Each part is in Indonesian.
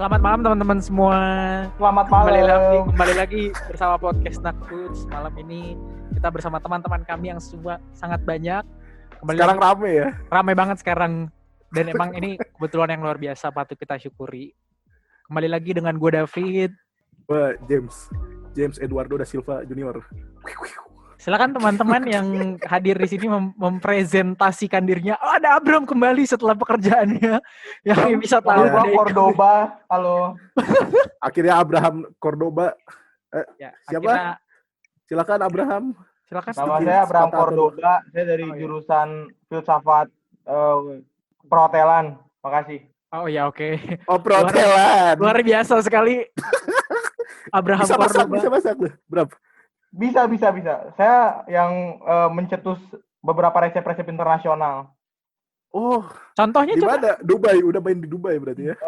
Selamat malam teman-teman semua. Selamat malam. Kembali lagi bersama podcast Nakputs. Malam ini kita bersama teman-teman kami yang semua sangat banyak. Sekarang rame ya? Rame banget sekarang. Dan emang ini kebetulan yang luar biasa, patut kita syukuri. Kembali lagi dengan gue David. Gue James Eduardo da Silva Junior. Silakan teman-teman yang hadir di sini mempresentasikan dirinya. Oh, ada Abram kembali setelah pekerjaannya. Yang bisa tahu. Halo, Cordoba. Halo. Akhirnya Abraham Cordoba. Ya, siapa? Silakan Abraham. Silakan. Nama saya Abraham Cordoba. Saya dari jurusan filsafat perhotelan. Makasih. Oh ya, oke. Oh, perhotelan. Luar biasa sekali. Abraham bisa Cordoba. masak tuh. Berapa? Bisa. Saya yang mencetus beberapa resep-resep internasional. Oh, contohnya di mana? Dubai, udah main di Dubai berarti ya?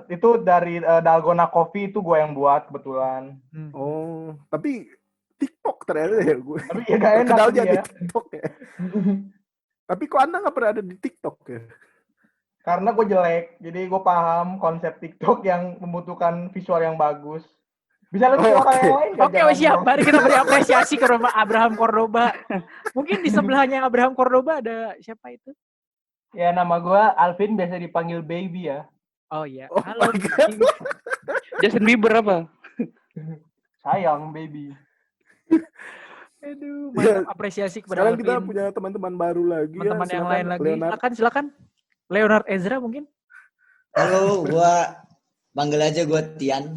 Itu dari Dalgona Coffee itu gue yang buat kebetulan. Oh, tapi TikTok ternyata ya gue. Tapi ya gak enak kenalnya dia. di TikTok ya. Tapi kok Anda nggak pernah ada di TikTok ya? Karena gue jelek, jadi gue paham konsep TikTok yang membutuhkan visual yang bagus. Bisa lebih orang yang lain. Oke, siap. Mari kita beri apresiasi ke Abraham Cordoba. Mungkin di sebelahnya Abraham Cordoba ada siapa itu? Ya, nama gue Alvin, biasa dipanggil Baby ya. Oh iya. Oh, halo. Justin Bieber apa? Sayang, Baby. Aduh, mantap apresiasi kepada Sekarang Alvin. kita punya teman-teman baru lagi. Teman-teman yang lain lagi. Leonard. Silakan. Leonard Ezra mungkin? Halo, gua panggil aja gua Tian.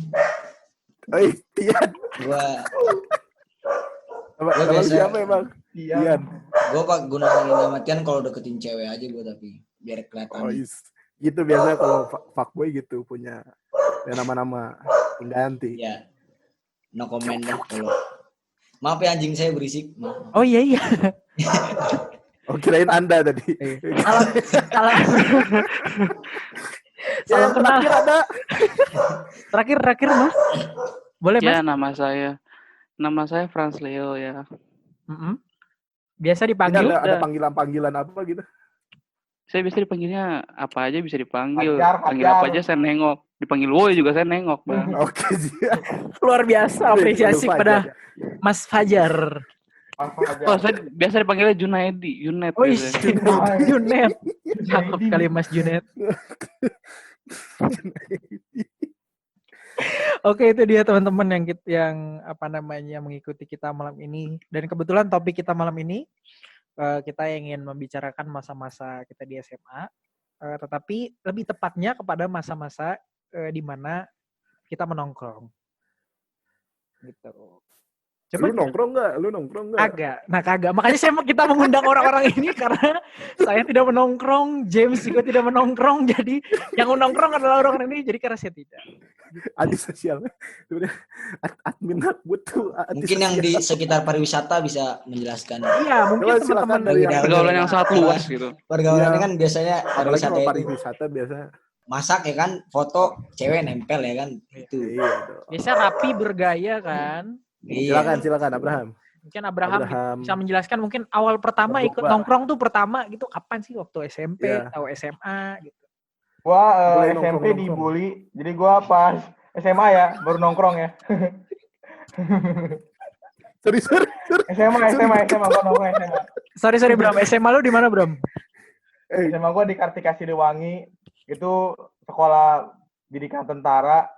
Tian. Gua Nama siapa emang? Tian. Gua pak gunain nama Tian kalau deketin cewek aja gua, tapi biar kelihatan. Oh, gitu biasanya kalau fuckboy gitu punya nama-nama pengganti. Ya. No comment deh kalau. Maaf ya anjing saya berisik. Maaf. Oh iya. Oh, kirain Anda tadi. Salam kenal. Terakhir ada. Terakhir Mas. Boleh Mas? Ya, nama saya Franz Leo ya. Biasa dipanggil. Ada panggilan-panggilan apa gitu? Saya biasa dipanggilnya apa aja bisa dipanggil. Fajar. Panggil apa aja saya nengok. Dipanggil woi juga saya nengok, Bang. Oke, siap. Luar biasa apresiasi kepada Mas Fajar. Oh, saya biasa dipanggilnya Junaid. Oh, Junet. Cakep kali Mas Junet. Oke, itu dia teman-teman yang mengikuti kita malam ini. Dan kebetulan topik kita malam ini kita ingin membicarakan masa-masa kita di SMA, tetapi lebih tepatnya kepada masa-masa di mana kita menongkrong. Gitu. Coba lu nongkrong nggak? Kagak. Makanya kita mengundang orang-orang ini karena saya tidak menongkrong, James juga tidak menongkrong, jadi yang menongkrong adalah orang ini, jadi karena saya tidak. Antisosial. Admin butuh. Mungkin yang di sekitar pariwisata bisa menjelaskan. Iya, mungkin teman-teman dari pergaulan yang sangat luas gitu. Pergaulan kan biasanya pariwisata biasa masak ya kan, foto cewek nempel ya kan, itu. Iya, biasa rapi bergaya kan. Silakan Abraham. Mungkin Abraham bisa menjelaskan mungkin awal pertama ikut nongkrong tuh pertama gitu kapan sih, waktu SMP atau SMA gitu. Gua SMP dibully. Jadi gua pas SMA ya baru nongkrong ya. Sorry. SMA gua nongkrong SMA. Sorry Bram, SMA lu di mana Bram? SMA gua di Kartika Siliwangi. Itu sekolah didikan tentara.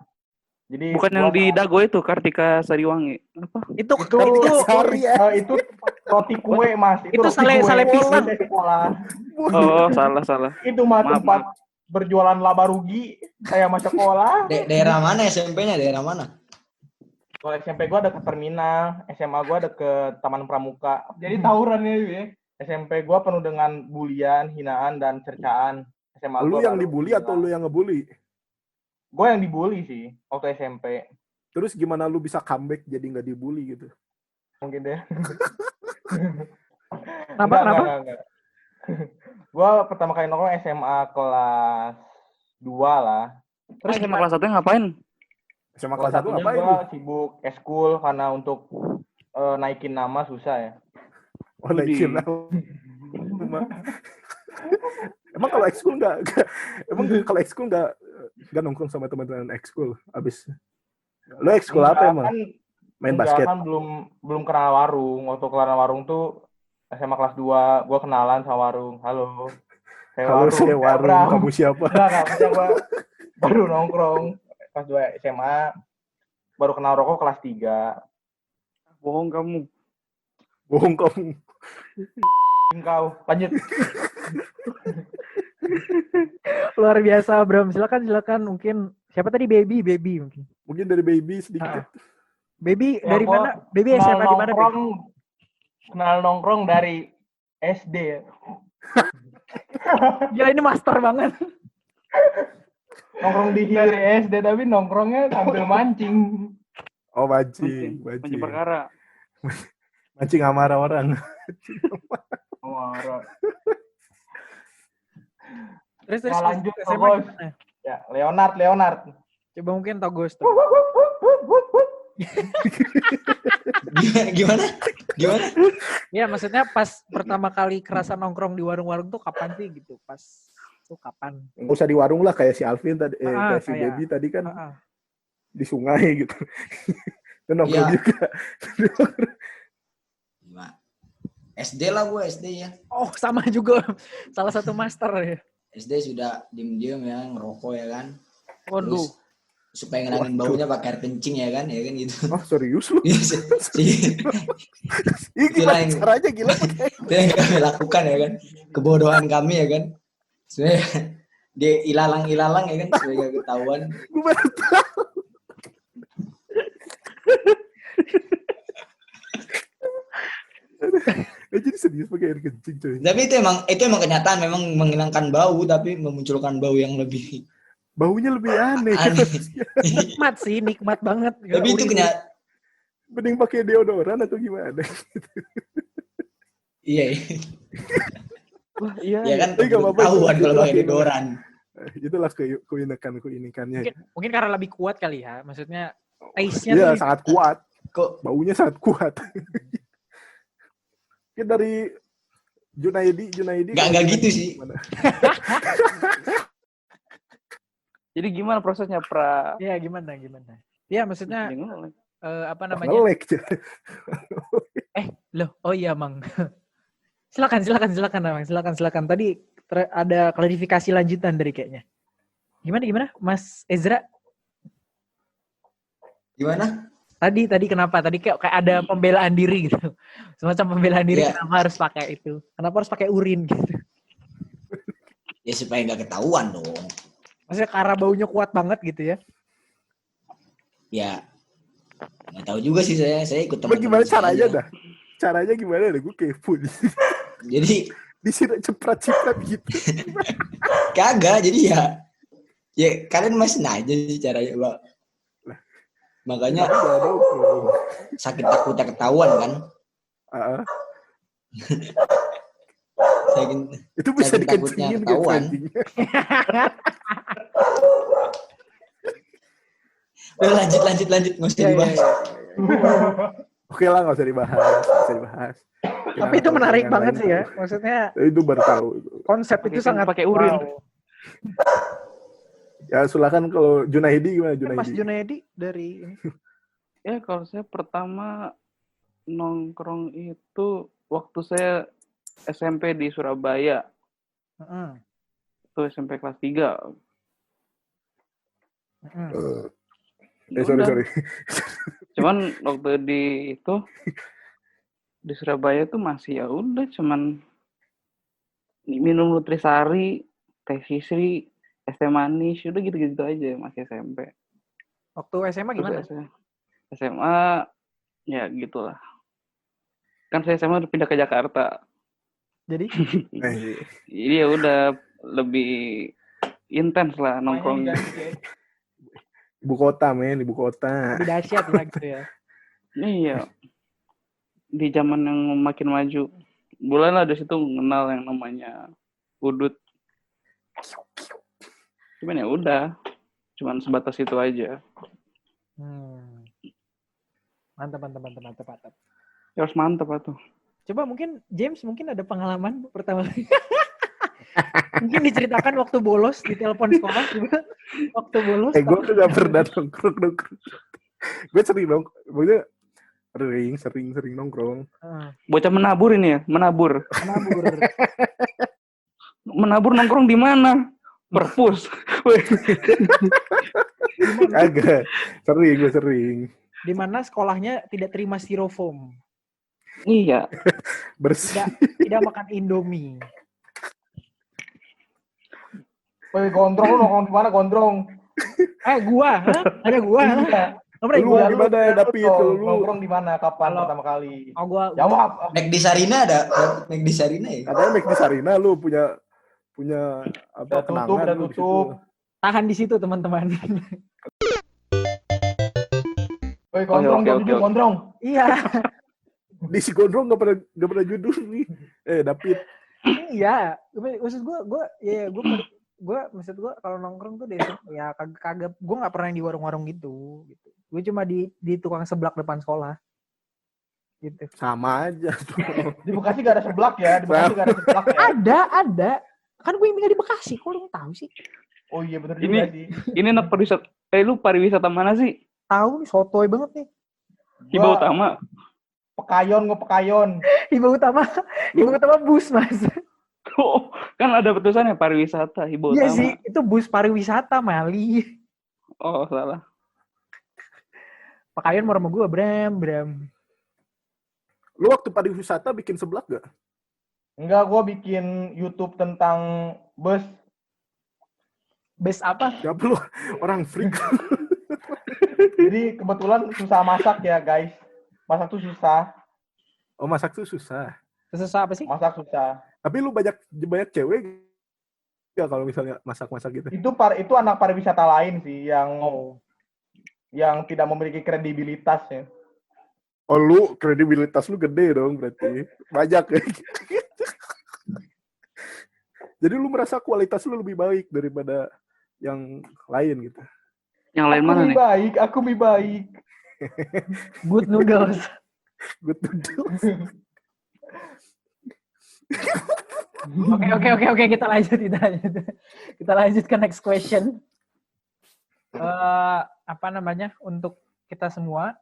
Jadi bukan yang di Dago itu, Kartika Sariwangi. Apa? Itu roti kue, Mas. Itu sale pisang sekolah. Oh, salah. Itu mah tempat berjualan laba rugi saya mah sekolah. Daerah mana SMP-nya? Daerah mana? Kalau SMP gua dekat terminal, SMA gua dekat Taman Pramuka. Jadi tawuran ya. SMP gua penuh dengan bulian, hinaan dan cercaan. SMA lu yang dibully atau lu yang ngebully? Gue yang dibully sih waktu SMP. Terus gimana lu bisa comeback jadi nggak dibully gitu? Mungkin deh. Kenapa? Gue pertama kali nongkrong SMA kelas 2 lah. Terus SMA kelas 1 ngapain? SMA kelas 1 ngapain? Gue sibuk eskul karena untuk naikin nama susah ya. Oh, naikin nama. Emang kalau ekskul nggak Kan nongkrong sama teman-teman ekskul. Abis lo ekskul apa emang? Kan, Main enggak, basket. kan belum kenal warung. Waktu kelar warung tuh SMA kelas 2, gua kenalan sama warung. Halo. Halo, saya warung. Kamu siapa? Enggak, maksudnya gua baru nongkrong kelas 2 SMA, baru kenal rokok kelas 3. Bohong kamu. Bohong kamu. Engkau, lanjut. Luar biasa, Bram. Silakan mungkin siapa tadi baby mungkin. Mungkin dari baby sedikit. Baby Ya, dari gua mana? Baby kenal SMA di mana? Kenal nongkrong dari SD ya. Gila ini master banget. Nongkrong di hilir SD tapi nongkrongnya sambil mancing. Oh, mancing. Mancing perkara. Mancing amarah orang. Marah. Terus Nah, lanjut SMA Togos. gimana? Ya, Leonard. Coba mungkin Togos tuh. Gimana? Ya maksudnya pas pertama kali kerasa nongkrong di warung-warung tuh kapan sih gitu? Pas tuh kapan? Nggak usah di warung lah kayak si Alvin tadi, kayak si kayak- baby tadi kan Ah. di sungai gitu. Itu nongkrong Iya. juga. SD lah gue, SD ya. Oh sama juga. Salah satu master ya. SD sudah diem-diem ya, ngerokok ya kan. Waduh. Terus supaya ngilangin baunya pakai air kencing ya kan gitu. Oh, serius lu? Iya, Ini gimana Gila, caranya gila? itu yang kami lakukan ya kan, kebodohan kami ya kan. Sebenarnya dia ilalang ya kan supaya gak ketahuan. Gue baru tahu. Jadi serius pakai air kencing coy. Tapi itu emang kenyataan, memang menghilangkan bau tapi memunculkan bau yang lebih Baunya lebih aneh. aneh. Nikmat sih, nikmat banget. Tapi itu kenyataan. Mending pakai deodoran atau gimana? Iya. Wah, iya. Ya kan Tapi nggak apa-apa, ketahuan itu kalau pakai lagi deodoran. Itulah keunikannya. Mungkin karena lebih kuat kali ya. Maksudnya taste-nya Iya, tuh sangat kuat. Kok Baunya sangat kuat. Mungkin dari Junaidi. Nggak gitu sih. Gimana? Jadi gimana prosesnya, Pra? Iya gimana? Iya maksudnya Bingung. apa namanya? Ngelek. Loh, oh iya Mang. Silakan Mang. Silakan. Tadi ada klarifikasi lanjutan dari kayaknya. Gimana Mas Ezra? Gimana? Tadi kenapa? Tadi kayak ada pembelaan diri gitu. Semacam pembelaan diri Iya. kenapa harus pakai itu? Kenapa harus pakai urin gitu? Ya supaya nggak ketahuan dong. Maksudnya karena baunya kuat banget gitu ya. Ya nggak tahu juga sih saya ikut Coba teman-teman gimana saya caranya aja. dah? Caranya gimana dah? Gue kepo. Jadi Disiram ceprat gitu. kagak, jadi ya kalian masih aja sih caranya, Pak. Makanya sakit takutnya ketahuan kan. Itu bisa Sakit takutnya dikencingin ketahuan. kencingnya. Udah lanjut nggak usah dibahas. Oke lah, nggak usah dibahas. Tapi itu menarik banget sih ya. Maksudnya Itu baru tahu. konsep itu sangat pakai urin. wow. Ya silakan kalau Junaidi gimana Mas Junaidi? Junaidi dari ini. Ya kalau saya pertama nongkrong itu waktu saya SMP di Surabaya. Heeh. Itu SMP kelas 3. Sorry. Cuman waktu di Surabaya tuh masih ya udah cuman minum nutrisari, teh sisri, es teh manis, udah gitu-gitu aja masih SMP. Waktu SMA gimana? Terus SMA ya gitulah. Kan saya SMA udah pindah ke Jakarta. Jadi Jadi ya udah lebih intens lah nongkrongnya. Ibu kota. lebih dahsyat lah gitu ya. Iya. Di zaman yang makin maju. Bulan lah dari situ mengenal yang namanya udut. Cuman ya udah. Cuman sebatas itu aja. Mantap. Ya harus mantap tuh. Coba mungkin James ada pengalaman pertama kali. Mungkin diceritakan waktu bolos di telepon sekolah juga. Waktu bolos. Gue tuh gak pernah nongkrong. Gue sering maksudnya sering nongkrong. Bocah menabur ini ya, menabur. Menabur nongkrong di mana? Perpus. Agak gue sering. Di mana sekolahnya tidak terima styrofoam. Iya. Bersih. Tidak makan Indomie. Woi, gondrong lu nongkrong di mana, gondrong? Gua, hah? Ada gua. Iya. Lu gimana ya, David? Lu nongkrong di mana, kapan pertama kali? Oh, gua Jawab. McD Sarina ada? McD Sarina ya? katanya McD Sarina lu punya apa Udah kenangan lu di situ. tutup. tahan di situ, teman-teman. Woi, gondrong, Oke, oke. gondrong. Iya. Di si Gondrong gak pernah judul nih. David. Iya. Maksud gua maksud gua kalau nongkrong tuh ya kagak gua enggak pernah di warung-warung gitu. Gue cuma di tukang seblak depan sekolah. Gitu. Sama aja. Di Bekasi gak ada seblak ya? Ada. Kan gue tinggal di Bekasi, kok lu tahu sih? Oh iya bener juga sih. Ini anak pariwisata. Lu pariwisata mana sih? Tahu nih, sotoy banget nih. Hiba Utama. Pekayon. Hiba Utama bus, Mas. Oh, kan ada tulisannya pariwisata Hiba Iya Utama. sih, itu bus pariwisata, Mali. Oh, salah. Pekayon mau sama gue, Bram. Lu waktu pariwisata bikin seblak gak? Enggak, gue bikin YouTube tentang bus. Bus apa? Ya lu orang freak. Jadi kebetulan susah masak ya, guys. Masak tuh susah. Oh, masak tuh susah. Susah apa sih? Masak susah. Tapi lu banyak cewek ya kalau misalnya masak-masak gitu. Itu anak pariwisata lain sih yang tidak memiliki kredibilitas ya. Oh, lu kredibilitas lu gede dong berarti. Banyak ya. Jadi lu merasa kualitas lu lebih baik daripada yang lain gitu. Yang lain mana nih? Aku lebih baik. Good noodles. Good noodles. Oke, kita lanjut. Kita lanjut ke next question. Apa namanya? Untuk kita semua,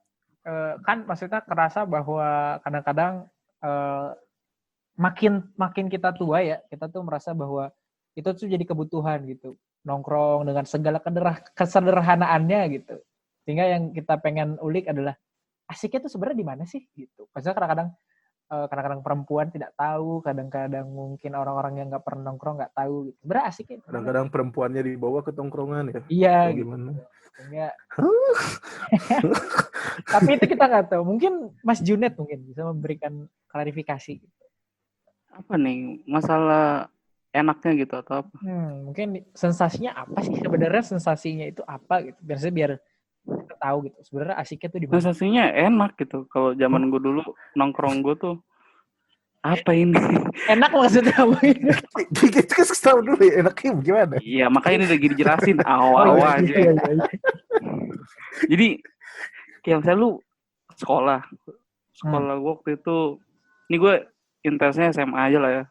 kan maksudnya kerasa bahwa kadang-kadang makin kita tua ya, kita tuh merasa bahwa itu tuh jadi kebutuhan gitu. Nongkrong dengan segala kesederhanaannya gitu. Sehingga yang kita pengen ulik adalah asiknya tuh sebenarnya di mana sih gitu. Maksudnya kadang-kadang perempuan tidak tahu, kadang-kadang mungkin orang-orang yang nggak pernah nongkrong nggak tahu gitu. Sebenarnya asiknya kadang-kadang perempuannya dibawa ke tongkrongan ya. Iya gitu. Gimana? Tapi itu kita nggak tahu. Mungkin Mas Junet mungkin bisa memberikan klarifikasi. Apa nih masalah enaknya gitu atau apa? Mungkin sensasinya apa sih sebenarnya, sensasinya itu apa gitu. Biasanya biar kita tahu gitu. Sebenarnya asiknya tuh di mana? Sensasinya enak gitu. Kalau zaman gue dulu nongkrong gue tuh apa ini? Enak maksudnya apa ini? Kita kasih tahu dulu ya enaknya gimana? Iya, makanya ini lagi dijelasin awal-awal aja. Iya. Jadi kayak misalnya lu sekolah gue waktu itu, ini gue intensnya SMA aja lah ya,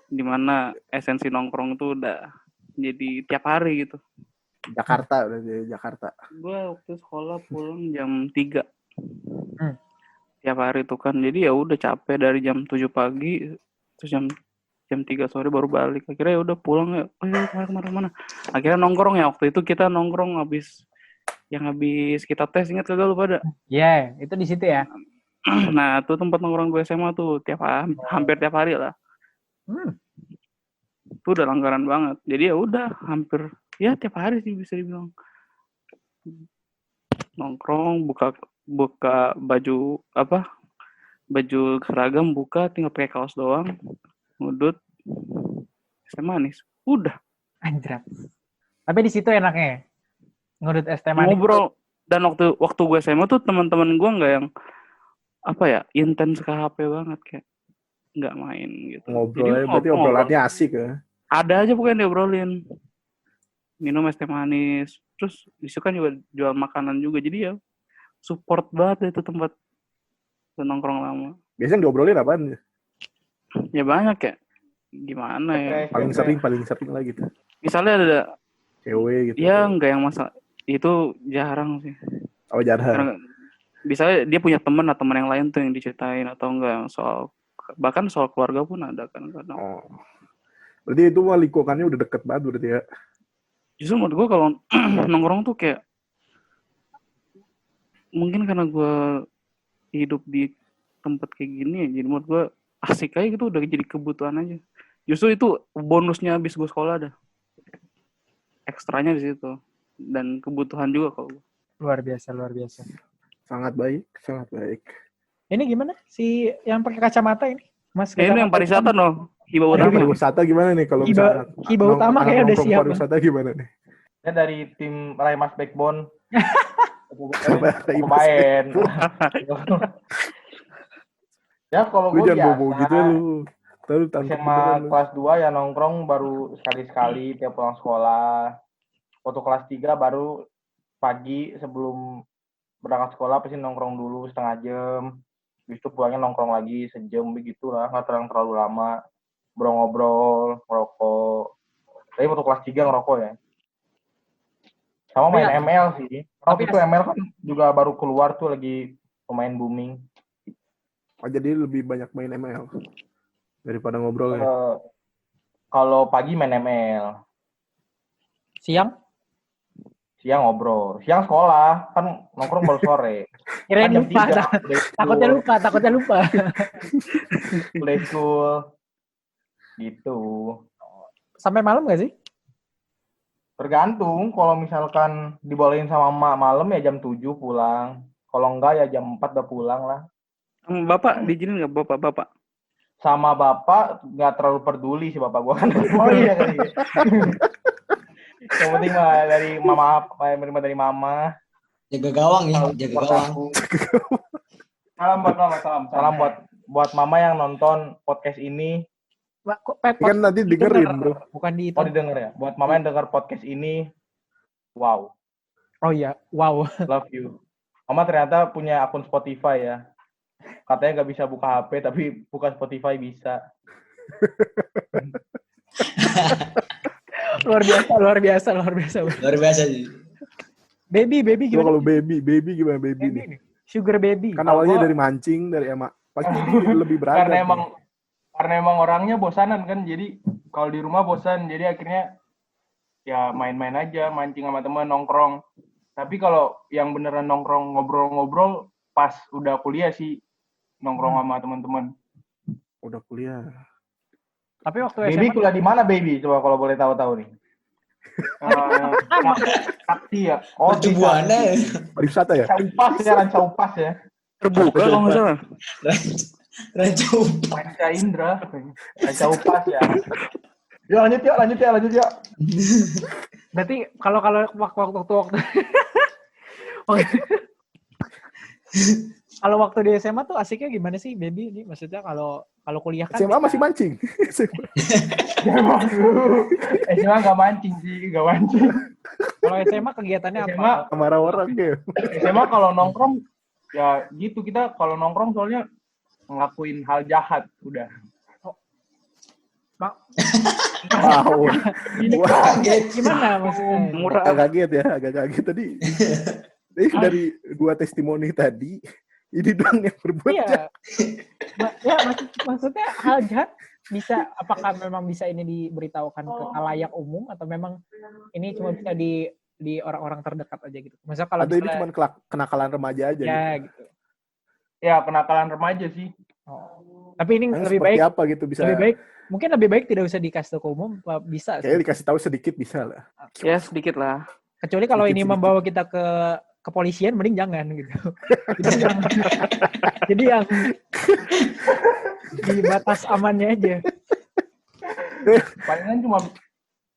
dimana esensi nongkrong tuh udah jadi tiap hari gitu. Jakarta udah di Jakarta. Gue waktu sekolah pulang jam 3 tiap hari tuh kan, jadi ya udah capek dari jam 7 pagi terus jam 3 sore baru balik. Akhirnya ya udah pulang ya, kemana-mana. Akhirnya nongkrong ya, waktu itu kita nongkrong habis kita tes, ingat kagak lu pada? Iya, itu di situ ya. Nah, tuh tempat nongkrong gue SMA tuh hampir tiap hari lah. Itu udah langganan banget. Jadi ya udah hampir ya tiap hari sih bisa dibilang. Nongkrong, buka baju seragam, buka tinggal pakai kaos doang, ngudut, es teh manis. Udah. Anjrat. Tapi di situ enaknya ngudut es teh manis. Ngobrol. Dan waktu gue SMA tuh teman-teman gue nggak yang intens ke HP banget, kayak nggak main gitu. Ngobrol, berarti obrolannya asik ya. Ada aja pokoknya diobrolin. Minum es teh manis. Terus disitu kan juga jual makanan juga. Jadi ya support banget itu tempat nongkrong lama. Biasanya diobrolin apaan? Ya banyak ya. gimana ya? Paling sering lah gitu. Misalnya ada Cewek gitu. ya enggak yang masalah itu jarang sih. Oh, jarang. Karena bisa dia punya teman atau teman yang lain tuh yang diceritain atau enggak soal bahkan soal keluarga pun ada kan kadang. Oh. Berarti itu mah lingkungannya udah deket banget berarti ya. Justru menurut gue kalau nongkrong tuh kayak mungkin karena gue hidup di tempat kayak gini ya, jadi menurut gue asik aja gitu, udah jadi kebutuhan aja. Justru itu bonusnya habis gue sekolah ada ekstranya di situ dan kebutuhan juga kalau gue. Luar biasa. Sangat baik. Ini gimana si yang pakai kacamata ini? Mas Ini yang pariwisata no, hibah Nah, utama. pariwisata gimana nih kalau misalnya Hibah utama kayak udah siap. Pariwisata gimana nih? Saya dari tim Raymas Backbone. Main. Ya kalau Lu gue jangan bobo biasa. gitu lu. Terus SMA kelas 2 ya nongkrong baru sekali-sekali tiap pulang sekolah. Waktu kelas 3 baru pagi sebelum berangkat sekolah pasti nongkrong dulu setengah jam. Habis itu pulangnya nongkrong lagi sejam begitu lah, nggak terlalu lama. Ngobrol, ngerokok. Tapi waktu kelas 3 ngerokok ya. Sama main ML sih. Waktu itu ML kan juga baru keluar tuh lagi pemain booming. Oh, jadi lebih banyak main ML daripada ngobrol ya? Kalau pagi main ML. Siang Ngobrol. Siang sekolah. Kan nongkrong baru sore. kirain Kan jam lupa. 3, Takutnya lupa. Play school. Gitu. Sampai malam gak sih? Tergantung. Kalau misalkan dibolehin sama emak malam ya jam 7 pulang. Kalau enggak ya jam 4 udah pulang lah. Bapak diizinin nggak bapak? Sama bapak nggak terlalu peduli sih bapak gua kan. Oh iya kali. Yang penting mah dari mama, menerima dari mama. Jaga gawang ya, jaga gawang. Salam buat mama yang nonton podcast ini. Kan nanti dengerin, bro. Bukan di itu. Oh, didengar ya. Buat mama yang dengar podcast ini, wow. Oh iya, wow. Love you. Mama ternyata punya akun Spotify ya. Katanya nggak bisa buka HP, tapi buka Spotify bisa. Luar biasa. Luar biasa sih. Baby Coba gimana? kalau baby gimana baby nih? Sugar baby. Kan awalnya dari mancing, dari emak. Pasti lebih berat. Karena emang orangnya bosanan kan, jadi kalau di rumah bosan, jadi akhirnya ya main-main aja, mancing sama teman, nongkrong. Tapi kalau yang beneran nongkrong ngobrol-ngobrol pas udah kuliah sih, nongkrong sama teman-teman. Udah kuliah. Tapi waktu Baby SMA kuliah di mana baby? Coba kalau boleh tahu nih. Sakti ya. Oh, di Buana. Pariwisata ya? Ranca Upas ya. Terbuka kalau nggak salah. Ranca Upas. Ranca Indra. Ranca Upas ya. Yuk lanjut ya. berarti kalau waktu kalau waktu di SMA tuh asiknya gimana sih, baby? Ini maksudnya kalau kuliah kan SMA masih mancing. SMA nggak mancing sih, nggak mancing. Kalau SMA kegiatannya SMA, apa? Marah orang ya. SMA kalau nongkrong ya gitu, kita kalau nongkrong soalnya ngelakuin hal jahat udah. Wow. Gimana maksudnya? Agak kaget tadi. Dari dua testimoni tadi, ini doang yang berbuat jahat. Ya, maksudnya hal jahat bisa, apakah memang bisa ini diberitahukan ke khalayak umum atau memang ini cuma bisa di orang-orang terdekat aja gitu. Misalnya kalau atau ini cuma kenakalan remaja aja ya, gitu. Ya, kenakalan remaja sih. Oh. Tapi ini nah, lebih baik apa gitu bisa. Mungkin lebih baik tidak usah dikasih tahu ke umum, bisa. Kayaknya dikasih tahu sedikit bisa lah. Ya sedikit lah. Kecuali kalau ini membawa kita ke kepolisian, mending jangan gitu. Jadi yang di batas amannya aja. Palingan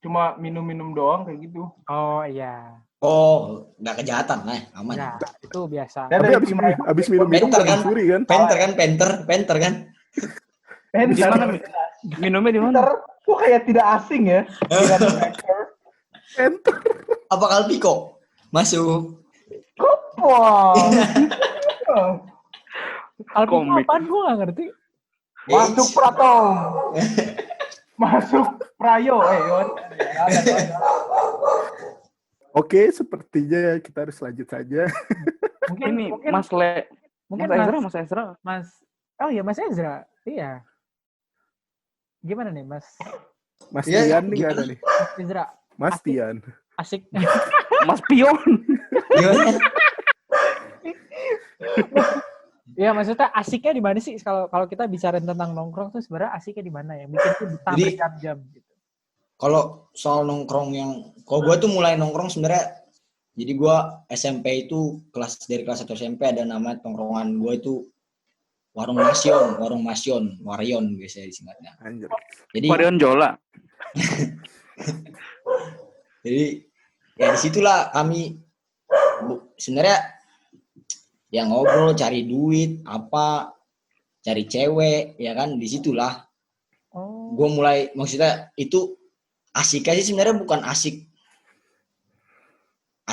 cuma minum-minum doang kayak gitu. Oh iya. Oh, nggak kejahatan lah, aman. Nah, itu biasa. Tapi abis minum Penter kan? mencuri kan? Penter kan? Di mana minumnya di mana? Kok kayak tidak asing ya? Penter. Apa Kalpiko? Masuk. Wow. Alpiko apaan? Gue gak ngerti. Masuk Pratom. Masuk Prayo, Yon. Oke, sepertinya kita harus lanjut saja. Ini mungkin Mas Le, mungkin Mas Ezra. Oh iya Mas Ezra. Iya. Gimana nih Mas Mas Iya, Tian nih gimana? gak ada nih. Ezra? Mas Tian. Asik. Mas Pion. Gimana? Ya maksudnya asiknya di mana sih kalau kita bicara tentang nongkrong tuh sebenarnya asiknya di mana yang bikin tuh betah Jadi, berjam-jam gitu. Kalau soal nongkrong kalau gue tuh mulai nongkrong sebenarnya, jadi gue SMP itu dari kelas 1 SMP ada nama tongkrongan gue itu Warung Masion, Warion biasanya disingkatnya. Anjir. Jadi Varian Jola. ya disitulah kami sebenarnya ya ngobrol, cari duit, cari cewek, ya kan, disitulah Oh. gue mulai, maksudnya itu asiknya sih sebenarnya bukan asik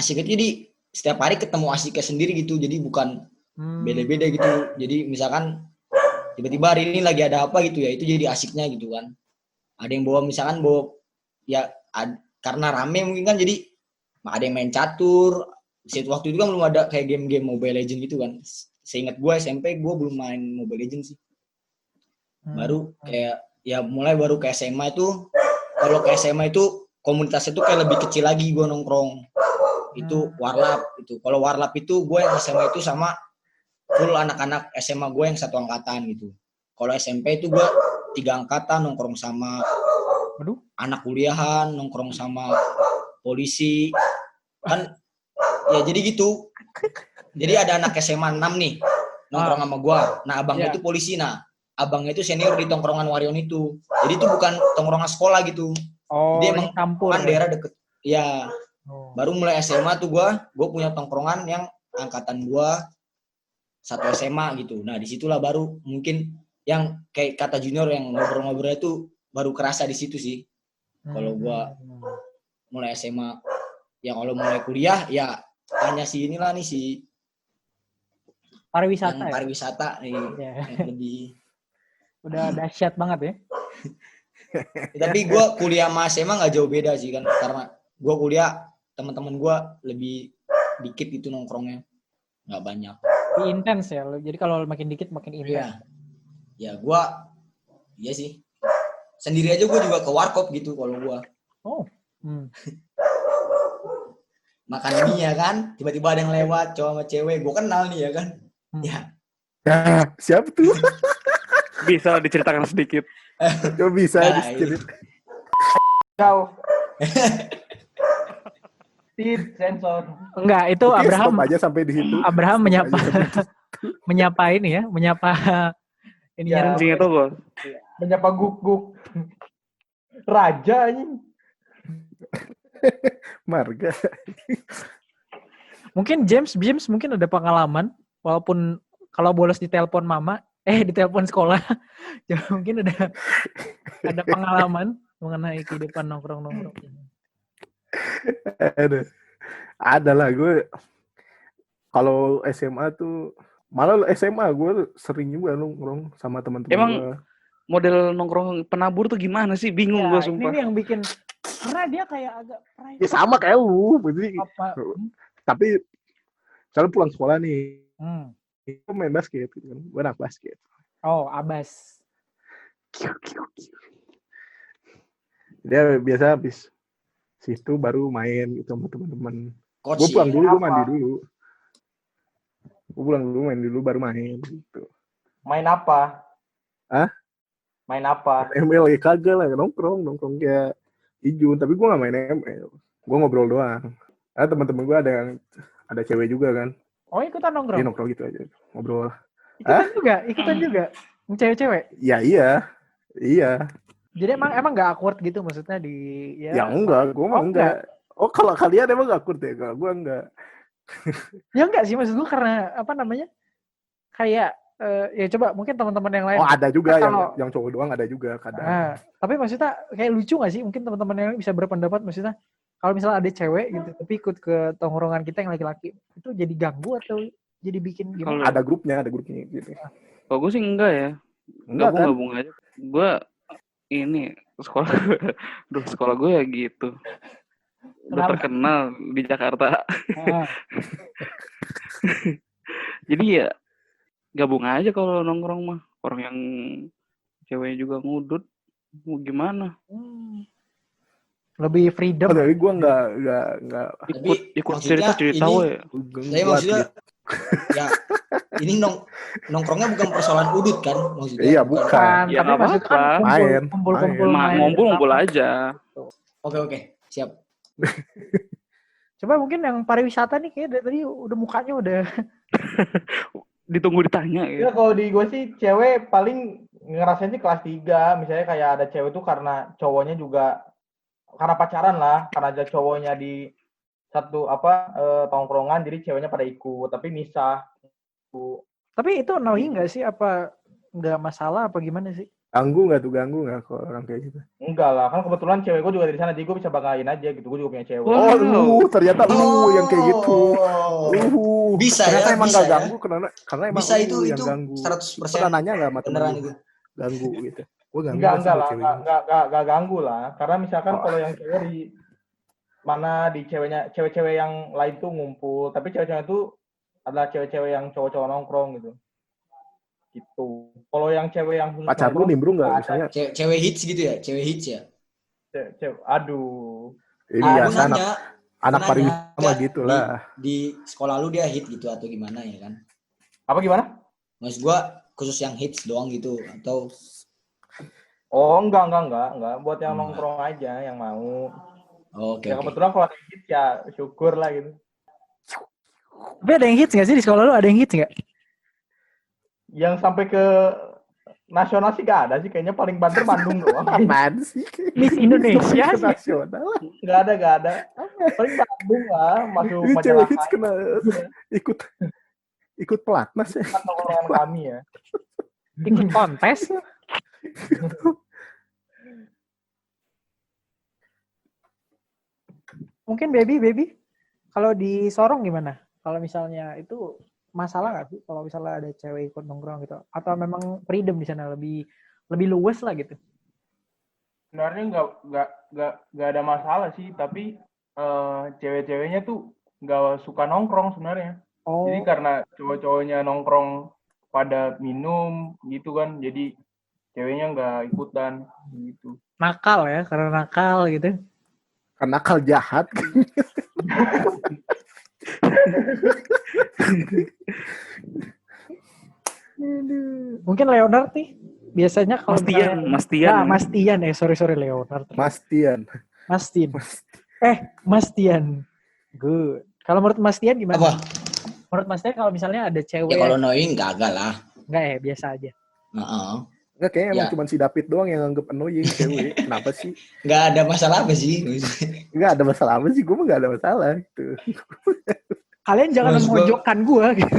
itu jadi setiap hari ketemu asiknya sendiri gitu, jadi bukan beda-beda gitu. Jadi misalkan tiba-tiba hari ini lagi ada apa gitu ya, itu jadi asiknya gitu kan. Ada yang misalkan bawa ya karena rame mungkin kan, jadi ada yang main catur. Waktu itu kan belum ada kayak game-game Mobile Legends gitu kan. Seingat gue SMP gue belum main Mobile Legends sih. Baru kayak ya mulai baru ke SMA itu. Kalau ke SMA itu komunitasnya tuh kayak lebih kecil lagi gue nongkrong. Itu warlap itu. Kalau warlap itu gue yang SMA itu sama full anak-anak SMA gue yang satu angkatan gitu. Kalau SMP itu gue 3 angkatan nongkrong sama anak kuliahan, nongkrong sama polisi. Kan ya jadi gitu. Jadi ada anak SMA 6 nih nongkrong sama gue. Nah abangnya itu polisi. Nah abangnya itu senior di tongkrongan Warion itu. Jadi itu bukan tongkrongan sekolah gitu. Oh, jadi emang campur kan daerah deket. Ya. Baru mulai SMA tuh gue punya tongkrongan yang angkatan gue satu SMA gitu. Nah disitulah baru mungkin yang kayak kata Junior yang ngobrol-ngobrol itu baru kerasa di situ sih. Kalau gue mulai SMA, ya kalau mulai kuliah ya tanya si inilah nih si pariwisata. Yang pariwisata nih yang lebih udah dahsyat banget ya. Tapi gue kuliah sama SMA nggak jauh beda sih kan, karena gue kuliah teman-teman gue lebih dikit gitu nongkrongnya, nggak banyak. Intens ya, jadi kalau makin dikit makin intens. Ya gue, iya sih. Sendiri aja gue juga ke warkop gitu kalau gue. Oh. Makan mie ya kan, tiba-tiba ada yang lewat cowok sama cewek, gue kenal nih ya kan. Ya. Siapa tuh? Bisa diceritakan sedikit. Coba bisa sedikit. Kau. Sensor. Enggak, itu Oke, Abraham stop aja sampai di situ. Abraham menyapa ini ya, menyapa ini Ya, Anjing itu bos. menyapa guk-guk. Raja ini. Marga. Mungkin James mungkin ada pengalaman, walaupun kalau bolos di telepon mama, di telepon sekolah, mungkin ada pengalaman mengenai kehidupan nongkrong. Ada lah gue. Kalau SMA tuh, malah SMA gue sering juga nongkrong sama teman-teman Emang gue. model nongkrong penabur tuh gimana sih? Bingung gue sumpah. Ini yang bikin, karena dia kayak agak private. Ya sama kayak lu, berarti. Tapi kalau pulang sekolah nih, itu main basket, gitu kan? Gue anak basket. Oh, Abas. Dia biasa habis situ baru main gitu sama teman-teman. Gue pulang dulu, gue mandi dulu. Gue pulang dulu, main dulu, baru main gitu. Main apa? Hah? Main apa? ML ya kagak lah, nongkrong kayak Ijun. Tapi gue gak main ML. Gue ngobrol doang. Teman-teman gue ada cewek juga kan. Oh, ikutan nongkrong? Dia nongkrong gitu aja, ngobrol. Ikutan juga? Cewek-cewek? Ya iya. Jadi emang gak awkward gitu maksudnya di... Ya enggak, gue mah enggak. Oh kalau kalian emang gak awkward ya? Kalau gue enggak. Ya enggak sih, maksud gue karena apa namanya, kayak ya coba mungkin teman-teman yang lain. Oh ada juga yang cowok doang, ada juga kadang. Tapi maksudnya kayak lucu gak sih, mungkin teman-teman yang lain bisa berpendapat, maksudnya kalau misalnya ada cewek gitu tapi ikut ke tongkrongan kita yang laki-laki, itu jadi ganggu atau jadi bikin gimana? Ada grupnya gitu. Kalau gue sih enggak ya. Enggak kan? Gabung aja. Gue ini sekolah sekolah gue ya gitu. Udah Kenapa? terkenal di Jakarta. Ah. Jadi ya gabung aja kalau nongkrong mah. Orang yang ceweknya juga ngudut, mau gimana? Lebih freedom. Tapi gue nggak Tapi Ikut maksudnya cerita ini, we. saya maksudnya ya ini nongkrongnya bukan persoalan udut kan maksudnya. Iya bukan. Ya Tapi nggak maksudnya kan Main. kumpul-kumpul main. Ngumpul aja. Oke, siap. Coba mungkin yang pariwisata nih kayak dari tadi udah mukanya udah Ditunggu ditanya Ya ya. kalau di gue sih cewek paling ngerasain sih kelas 3. Misalnya kayak ada cewek tuh karena cowoknya juga karena pacaran lah, karena ada cowoknya di satu tongkrongan, jadi ceweknya pada ikut, tapi misah. Tapi itu annoying nggak sih? Apa nggak masalah apa gimana sih? Ganggu nggak kalau orang kayak gitu? Enggak lah, kan kebetulan cewek gue juga dari sana, jadi gue bisa banggain aja gitu. Gue juga punya cewek. Oh, ternyata yang kayak gitu. Bisa ternyata ya, emang bisa nggak ya. ganggu karena emang Bisa itu yang ganggu. 100% Pernah nanya nggak sama temen beneran gue? itu. Ganggu gitu. Gue ganggu Enggak nggak sih lah, buat cewek ini? enggak ganggu lah. Karena misalkan kalau yang cewek di mana di cewek-cewek yang lain tuh ngumpul, tapi cewek-cewek itu adalah cewek-cewek yang cowok-cowok nongkrong gitu. Gitu. Kalau yang cewek yang khusus Pacar lu nongkrong, nimbrung nggak misalnya? Cewek hits gitu ya, cewek hits ya. aduh. Ini Aku biasa nanya, anak nanya, pariwisata nggak, gitu lah. Di sekolah lu dia hit gitu atau gimana ya kan? Apa gimana? Maksud gua khusus yang hits doang gitu atau Oh, enggak. Buat yang nongkrong aja, yang mau. oke. Kebetulan kalau ada yang hits ya syukur lah gitu. Tapi ada yang hits nggak sih di sekolah lu? Ada yang hits nggak? Yang sampai ke nasional sih gak ada sih, kayaknya paling banter Bandung doang. Apaan sih? Miss Indonesia sih. Nasional. Gak ada. Paling Bandung lah, masuk Ini cewek hits majalah kena ikut pelatnas ya. tongkrongan kami ya. Ikut kontes. Mungkin baby. Kalau di Sorong gimana? Kalau misalnya itu masalah nggak sih? Kalau misalnya ada cewek ikut nongkrong gitu? Atau memang freedom di sana lebih luas lah gitu? Sebenarnya nggak ada masalah sih, tapi cewek-ceweknya tuh nggak suka nongkrong sebenarnya. Oh. Jadi karena cowok-cowoknya nongkrong pada minum gitu kan, jadi ceweknya nggak ikutan gitu. Nakal ya, karena nakal gitu. Karena nakal jahat. Mungkin Leonard nih biasanya kalau Mas Tian. Mas Tian sorry Leonard. Mas Tian. Mas Tian. Good. Kalau menurut Mas Tian gimana? Apa? Menurut Mas Tian kalau misalnya ada cewek Ya kalau annoying kagak lah. Enggak ya, biasa aja. Enggak, kayaknya emang cuma si David doang yang anggap annoying cewek. Kenapa sih? Enggak ada masalah apa sih? Enggak ada masalah apa sih? Gue mah enggak ada masalah gitu. Kalian jangan memojokkan gue gitu.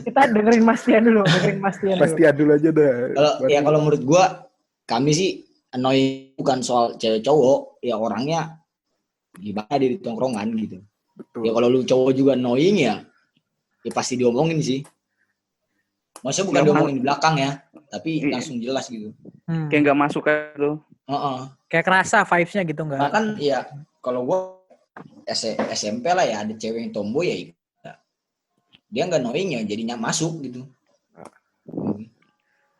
Kita dengerin Mas Tian dulu. Mas Tian dulu aja dah. Kalau menurut gue, kami sih annoying bukan soal cewek cowok, ya orangnya gimana di tongkrongan gitu. Betul. Ya kalau lu cowok juga annoying ya pasti diomongin sih. Maksudnya bukan diomongin di belakang ya, tapi langsung jelas gitu. Kayak nggak masuk kayak tuh. Kayak kerasa vibes-nya gitu nggak? Nah kan ya kalau gue SMP lah ya ada cewek yang tomboy ya dia nggak annoying ya jadinya masuk gitu.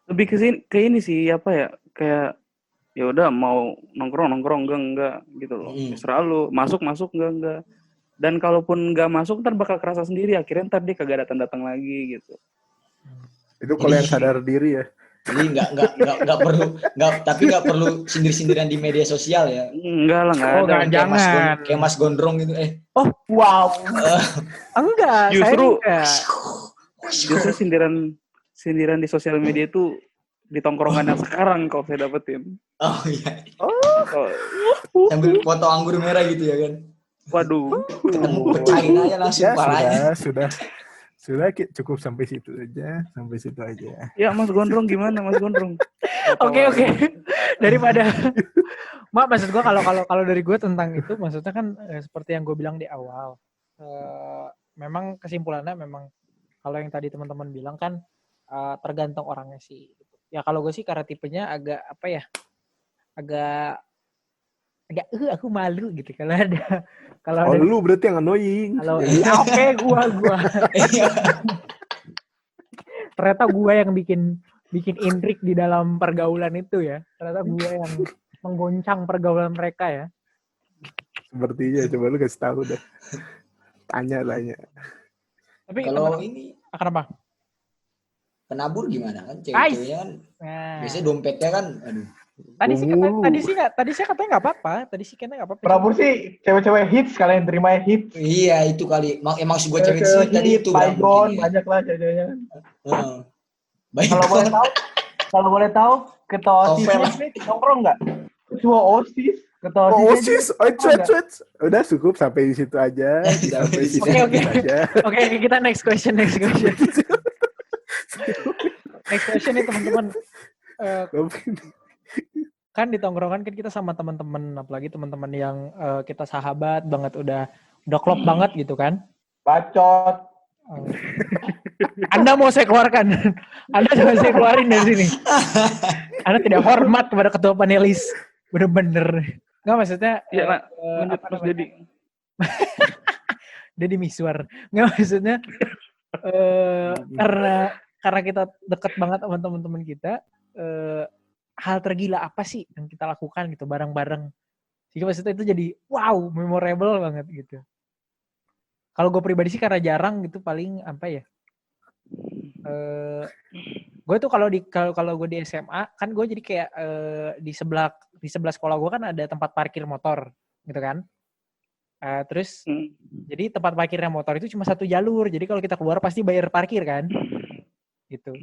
Lebih ke ini sih apa ya, kayak ya udah mau nongkrong enggak gitu loh. Terserah lu, masuk enggak. Dan kalaupun nggak masuk ntar bakal kerasa sendiri, akhirnya ntar dia kagak datang lagi gitu. Itu kalau yang sadar diri ya. Jadi nggak perlu sindir-sindiran di media sosial ya. Enggak lah, enggak ada. Kayak Mas Gondrong gitu. Oh, wow. Enggak, Justru sindiran di sosial media itu di tongkrongan yang sekarang kalau saya dapetin. Oh iya. Sambil foto anggur merah gitu ya kan. Waduh. Ketemu pecahin aja langsung palanya. Sudah cukup sampai situ aja. Ya Mas Gondrong gimana Mas Gondrong? Oke. Daripada maksud gue kalau dari gue tentang itu maksudnya kan seperti yang gue bilang di awal. Memang kesimpulannya memang kalau yang tadi teman-teman bilang kan tergantung orangnya sih. Ya kalau gue sih karena tipenya agak apa ya? Agak aku malu gitu kalau ada lu berarti yang annoying. kalau oke gua ternyata gua yang bikin intrik di dalam pergaulan itu ya. Ternyata gua yang menggoncang pergaulan mereka ya. Sepertinya, coba lu kasih tahu deh. Tanya. Tapi Kalau ini kenapa? penabur gimana kan? Cewek-ceweknya kan biasanya dompetnya kan, aduh. Tadi sih katanya nggak apa-apa. Tadi sih katanya nggak apa-apa. Penabur sih cewek-cewek hits, kalian terima hits. Iya itu kali. Emang sih gue cewek sih tadi itu. Baygon, banyak lah cewek-ceweknya. Kalau boleh tahu, ketua OSIS ini nongkrong nggak? Ketua OSIS, cuit. Udah cukup sampai di situ aja. Oke, kita next question. Next question nih teman-teman. Kan di tongkrongan kan kita sama teman-teman, apalagi teman-teman yang kita sahabat banget, udah klop banget gitu kan. Bacot. Anda mau saya keluarkan. Anda mau saya keluarin dari sini. Anda tidak hormat kepada ketua panelis. Bener-bener. Nggak maksudnya. Iya lah. Lanjut Mas Dedi. Dedi Miswar. Nggak maksudnya. Karena kita deket banget sama teman-teman kita. Hal tergila apa sih yang kita lakukan gitu bareng-bareng. Jadi maksudnya itu jadi wow, memorable banget gitu. Kalau gue pribadi sih karena jarang gitu, paling apa ya? Gue tuh kalau gue di SMA kan gue jadi kayak di sebelah sekolah gue kan ada tempat parkir motor gitu kan. Terus jadi tempat parkirnya motor itu cuma satu jalur. Jadi kalau kita keluar pasti bayar parkir kan. Gitu.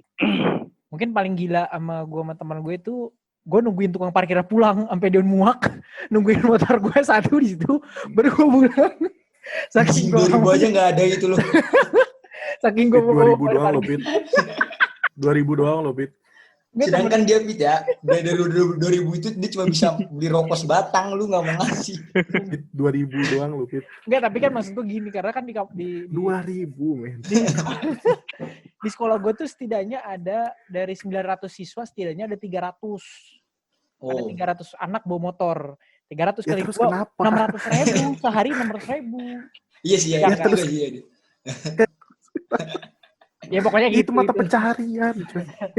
Mungkin paling gila sama teman gue itu gue nungguin tukang parkirnya pulang sampai dia muak, nungguin motor gue satu di situ baru gue pulang. Saking 2000 aja nggak ada gitu loh. Saking gue 2000 doang loh, Pit. 2000 doang loh, Pit. Sedangkan dia Pit ya, dari 2000 itu dia cuma bisa beli rokok sebatang, lu nggak mau ngasih. 2000 doang loh, Pit. Enggak, tapi kan maksud gue gini, karena kan di 2000, men. Di sekolah gue tuh setidaknya ada dari 900 siswa setidaknya ada 300. Ada 300 anak bawa motor. 300 kali 2, 600.000 sehari 600.000. Iya sih ya, terus iya. Ya pokoknya gitu. Itu mata pencaharian.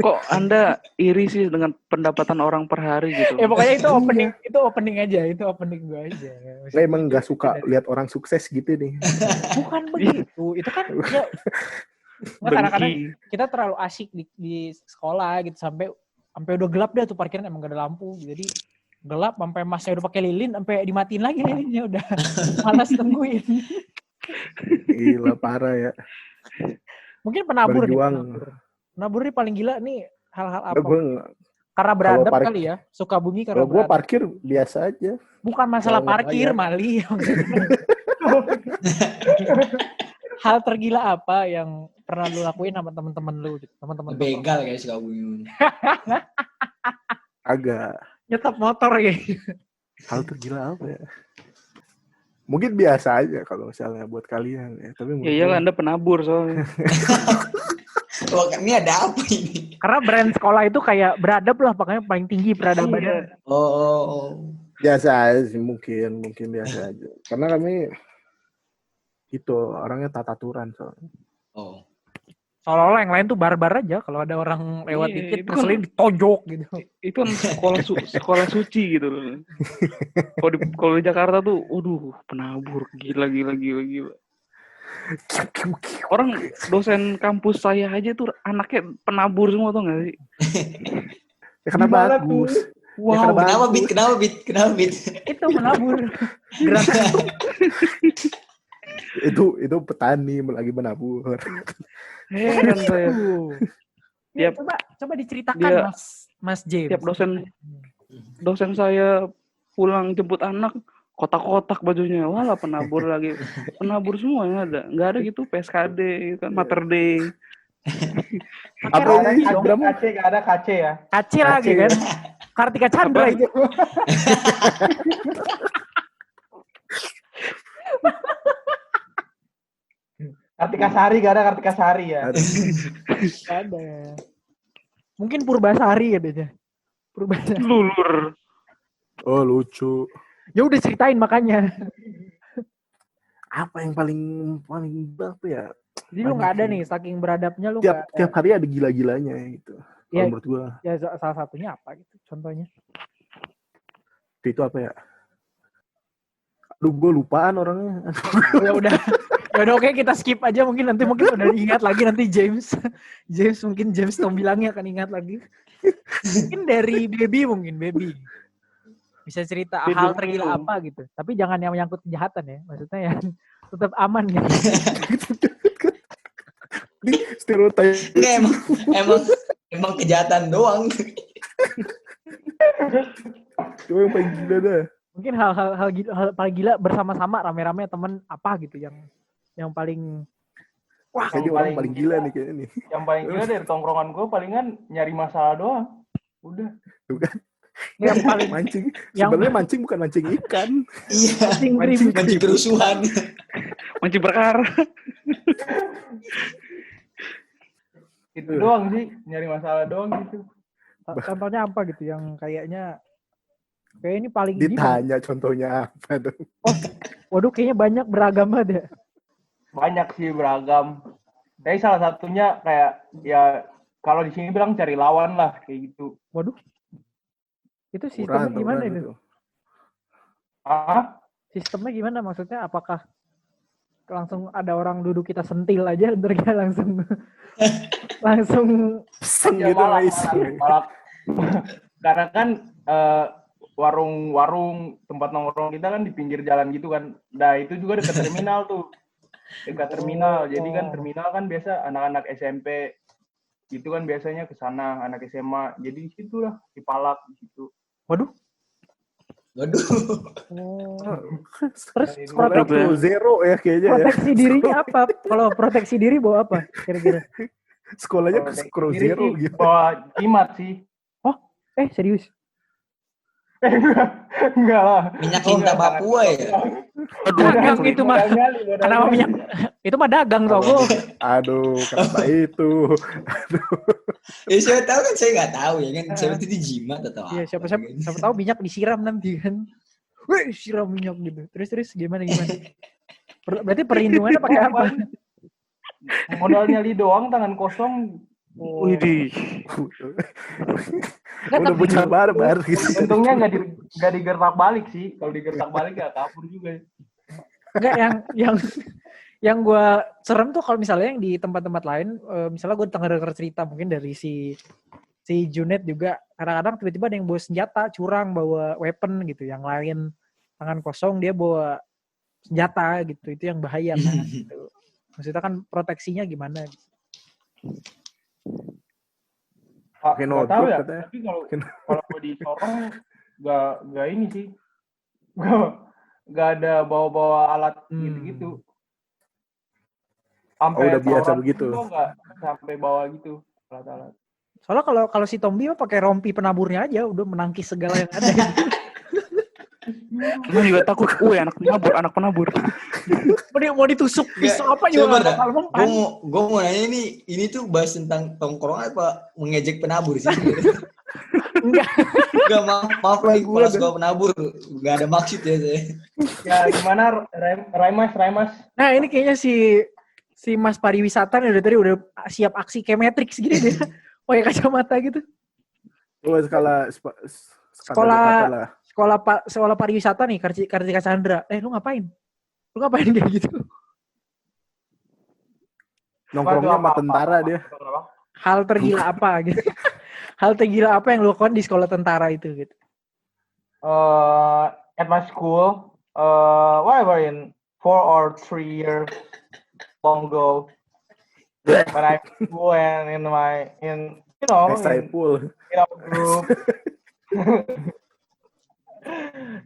Kok Anda iri sih dengan pendapatan orang per hari gitu? Ya pokoknya itu opening aja, itu opening gue aja. Maksudnya emang nggak suka lihat orang sukses gitu nih. Bukan begitu, itu kan ya. Kadang-kadang kita terlalu asik di sekolah gitu sampai udah gelap dah tuh parkiran, emang gak ada lampu, jadi gelap sampai masnya udah pakai lilin sampai dimatiin lagi lilinnya, udah malas tungguin. Gila parah ya. Mungkin penabur berjuang. Penabur nih paling gila nih hal-hal apa? Karena beradab kali ya, Sukabumi karena beradab. Kalau gue parkir biasa aja. Bukan masalah parkir, Mali. Hal tergila apa yang pernah lu lakuin sama teman-teman lu gitu? Teman-teman begal kayak Sukabumi. Agak. Nyetop motor ya. Hal tergila apa ya? Mungkin biasa aja kalau misalnya buat kalian ya. Tapi ya iyalah Anda penabur soalnya. Wah, ini ada apa ini? Karena brand sekolah itu kayak beradab lah, makanya paling tinggi peradabannya. Biasa aja sih, mungkin biasa aja. Karena kami itu orangnya tataturan soalnya. Seolah-olah yang lain tuh barbar aja, kalau ada orang lewat dikit ngeselin ditonjok gitu. Itu kan sekolah suci gitu loh. Kalau di Jakarta tuh, waduh, penabur gila. Orang dosen kampus saya aja tuh anaknya penabur semua tuh nggak sih? Ya karena bagus. Wow, ya kenapa bit? Itu menabur. itu petani lagi menabur. Heran saya. Coba diceritakan Mas James. Tiap dosen saya pulang jemput anak, kotak-kotak bajunya. Walah penabur lagi. Penabur semua yang ada. Nggak ada gitu PSKD kan, Mater Day. Apa ini? Nggak ada KC ya? KC lagi kan? Kartika Chandra itu. Kartika Sari, gak ada Kartika Sari ya? Gak ada. Mungkin Purbasari katanya. Purbasari. Lulur. Oh lucu. Ya udah ceritain makanya. Apa yang paling apa ya? Jadi lu nggak ada nih, saking beradabnya lu tiap hari ada gila-gilanya gitu. Ya, menurut gua. Ya salah satunya apa gitu contohnya? Itu apa ya? Aduh, gue lupaan orangnya. Ya udah oke, kita skip aja, mungkin udah ingat lagi nanti James Tom bilangnya akan ingat lagi. Mungkin dari Baby bisa cerita hal tergila apa gitu, tapi jangan yang menyangkut kejahatan ya, maksudnya yang tetap aman gitu. Ini stereotip. Emang kejahatan doang. Cuma yang paling gila dah. Mungkin hal paling gila bersama-sama rame-rame temen apa gitu yang paling wah, kayaknya orang paling gila nih kayaknya nih. Yang paling gila dari tongkrongan gue palingan nyari masalah doang. Udah. Tuh kan. Yang paling mancing. Sebenarnya mancing bukan mancing ikan. Iya, mancing kerusuhan. Mancing perkara. Itu doang sih, nyari masalah doang gitu. Contohnya apa gitu yang kayaknya ini paling ditanya gimana? Contohnya apa dong? Oh, waduh, kayaknya banyak, beragam banget ya. Banyak sih beragam. Tapi salah satunya kayak ya kalau di sini bilang cari lawan lah kayak gitu. Waduh. Itu sistemnya gimana itu? Sistemnya gimana maksudnya? Apakah langsung ada orang duduk kita sentil aja, ntar kita langsung ya, gitu malah. Karena kan warung tempat nongkrong kita kan di pinggir jalan gitu kan. Nah itu juga dekat terminal tuh. Dekat terminal. Jadi kan terminal kan biasa anak-anak SMP gitu kan biasanya ke sana, anak SMA. Jadi di situ lah, di Palak di situ. Waduh. Terus proteksi zero ya kayaknya. Proteksi dirinya apa? Kalau proteksi diri bawa apa kira-kira? Sekolahnya ke Scroll Zero gitu. Bawa jimat sih. Oh, serius? Enggak lah. Minyak tinta Papua ya? Dagang itu mah. Kenapa minyak? Itu mah dagang tau. Aduh, kenapa itu? Aduh. Ya siapa tahu kan, saya nggak tahu ya kan. Siapa itu dijimat atau apa? Iya, siapa tahu minyak disiram nanti kan. Wih, siram minyak gitu. Terus gimana? Berarti perlindungannya pakai apa? Modal nyali doang, tangan kosong. Widih. Udah bocah barbar gitu. Untungnya nggak digertak balik sih. Kalau digertak balik ya kabur juga. Enggak, yang gue serem tuh kalau misalnya yang di tempat-tempat lain, misalnya gue denger cerita mungkin dari si Junet juga, kadang-kadang tiba-tiba ada yang bawa senjata, curang bawa weapon gitu, yang lain tangan kosong dia bawa senjata gitu, itu yang bahaya kan gitu. Maksudnya kan proteksinya gimana gitu. Nggak tahu ya, tapi kalau di Sorong nggak ini sih, nggak ada bawa alat gitu. Sampai udah biasa begitu. Nggak sampai bawa gitu alat-alat. Soalnya kalau si Tombi mah pakai rompi penaburnya aja, udah menangkis segala yang ada. Emang juga takut, anak penabur. Mau ditusuk pisau apa juga nggak bakal mempan. Gue mau nanya ini tuh bahas tentang tongkrong apa mengejek penabur sih? Enggak, maaf lagi gue suka penabur, nggak ada maksud ya saya. Ya gimana, Raimas? Nah ini kayaknya si Mas pariwisata nih udah siap aksi kayak Matrix gitu dia, pakai kacamata gitu. Sekolah pariwisata nih, Kartika Chandra. Lu ngapain kayak gitu? Nongkrongnya sama tentara dia. Hal tergila apa gitu? Hal tergila apa yang lu lakukan di sekolah tentara itu gitu? At my school, whatever in 4 or 3 years long ago, when I school and in group.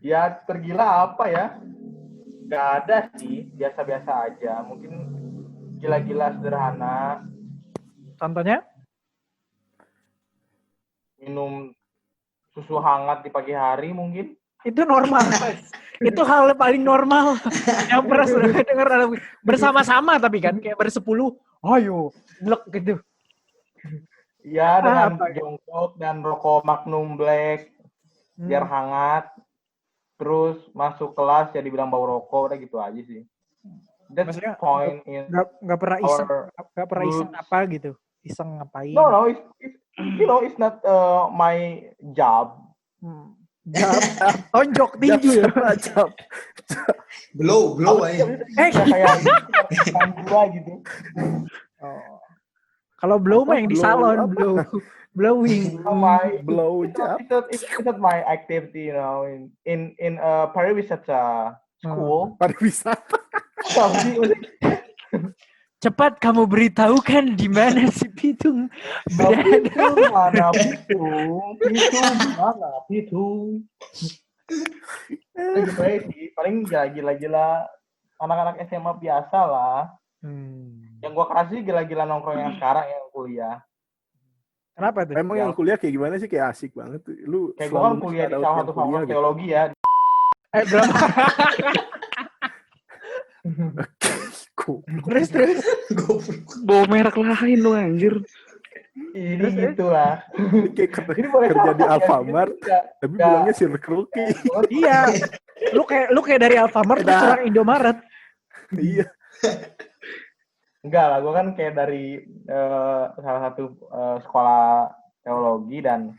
Ya tergila apa ya? Gak ada sih, biasa-biasa aja. Mungkin gila-gila sederhana. Contohnya? Minum susu hangat di pagi hari mungkin. Itu normal. Itu hal paling normal. Yang pernah sudah dengar bersama-sama tapi kan kayak bersepuluh. Ayo, blok gitu. Ya, dengan jongkok dan rokok Magnum Black biar hangat. Terus masuk kelas ya dibilang bau rokok, udah gitu aja sih. That's Maksudnya point in nggak pernah iseng, our nggak pernah iseng apa gitu, iseng ngapain? No, it's not my job. Job, tonjok tinggi ya. Job. Blow aja. Kayak gua gitu. Oh. Kalau blow mah yang di salon, blowing. Blow job. It's not my activity, you know, in pariwisata school. Pariwisata. Cepat kamu beritahukan di mana si Pitung berada. Pitung. Paling gila-gila anak-anak SMA biasa lah. Yang gua kerasa sih gila-gila nongkrong yang sekarang yang kuliah. Kenapa tuh? Emang yang kuliah kayak gimana sih? Kayak asik banget tuh. Lu kayak gua kan kuliah di salah satu fakultas teologi ya. Berapa? Terus. Bawa merek lain lu anjir. Ini gitulah. Ini boleh kerja di Alfamart, tapi bilangnya Circle K. Iya. Lu kayak dari Alfamart terus orang Indomaret. Iya. Enggak lah, gue kan kayak dari salah satu sekolah teologi dan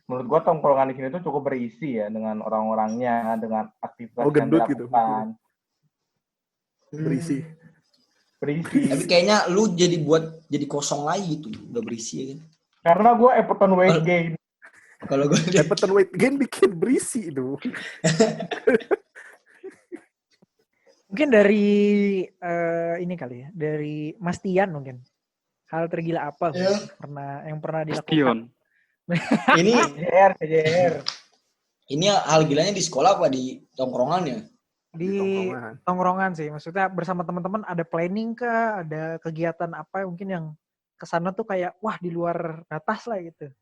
menurut gue tongkrongan di sini tuh cukup berisi ya dengan orang-orangnya, dengan aktivitas yang dilakukan. Berisi. Tapi kayaknya lu jadi kosong lagi gitu, udah berisi ya kan? Karena gue Everton weight gain. Kalau gue Everton weight gain bikin berisi itu. Mungkin dari ini kali ya, dari Mas Tian mungkin. Hal tergila apa yang pernah dilakukan? Ini KJR. Ini hal gilanya di sekolah apa di tongkrongannya? Di tongkrongan sih, maksudnya bersama teman-teman ada planning kah, ada kegiatan apa mungkin yang kesana tuh kayak wah di luar batas lah gitu.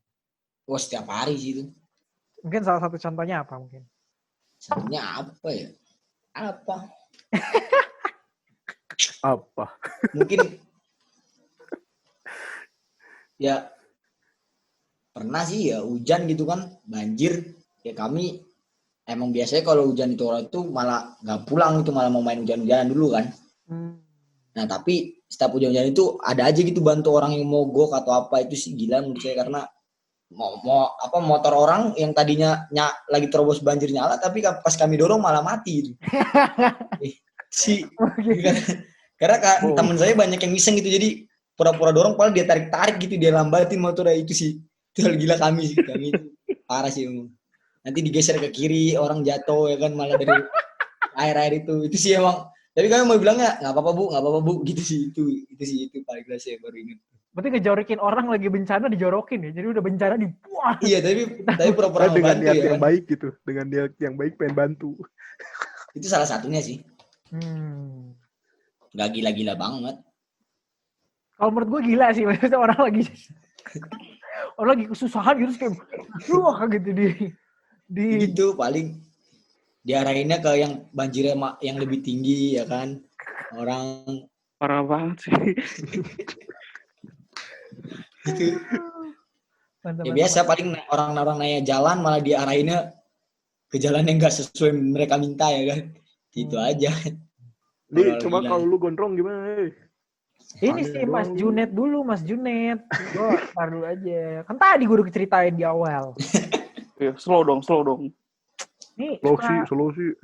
Wah setiap hari sih itu. Mungkin salah satu contohnya apa mungkin? Contohnya apa ya? Apa? Mungkin ya pernah sih ya hujan gitu kan, banjir. Ya kami emang biasanya kalau hujan itu orang itu malah nggak pulang gitu, malah mau main hujan-hujanan dulu kan. Nah tapi setiap hujan-hujan itu ada aja gitu bantu orang yang mogok atau apa, itu sih gila menurut saya karena motor orang yang tadinya lagi terobos banjir nyala tapi pas kami dorong malah mati gitu. Karena teman saya banyak yang iseng gitu, jadi pura-pura dorong padahal dia tarik-tarik gitu, dia lambatin motornya, itu sih. Itu hal gila kami itu parah sih emang. Nanti digeser ke kiri, orang jatuh ya kan, malah dari air itu sih emang. Tapi kami mau bilangnya nggak apa-apa bu, gitu sih itu paling jelas ya baru ingat. Berarti ngejorokin orang lagi bencana dijorokin ya, jadi udah bencana dibuang. Iya tapi pura-pura dengan niat ya yang kan? baik gitu, dengan niat yang baik pengen bantu. Itu salah satunya sih. Nggak gila-gila banget. Kalau menurut gue gila sih, maksudnya orang lagi kesusahan gitu kayak wah gitu di gitu paling diarahinnya ke yang banjirnya yang lebih tinggi ya kan, orang parah banget sih. Itu ya biasa paling orang nanya jalan malah diarahinnya ke jalan yang nggak sesuai mereka minta ya kan, gitu aja. Coba kalau lu gondrong gimana? Ini sih Mas Junet dulu, Mas Junet. Gue dulu aja. Kan tadi gue udah ceritain di awal. Slow dong. Nih, slow sih.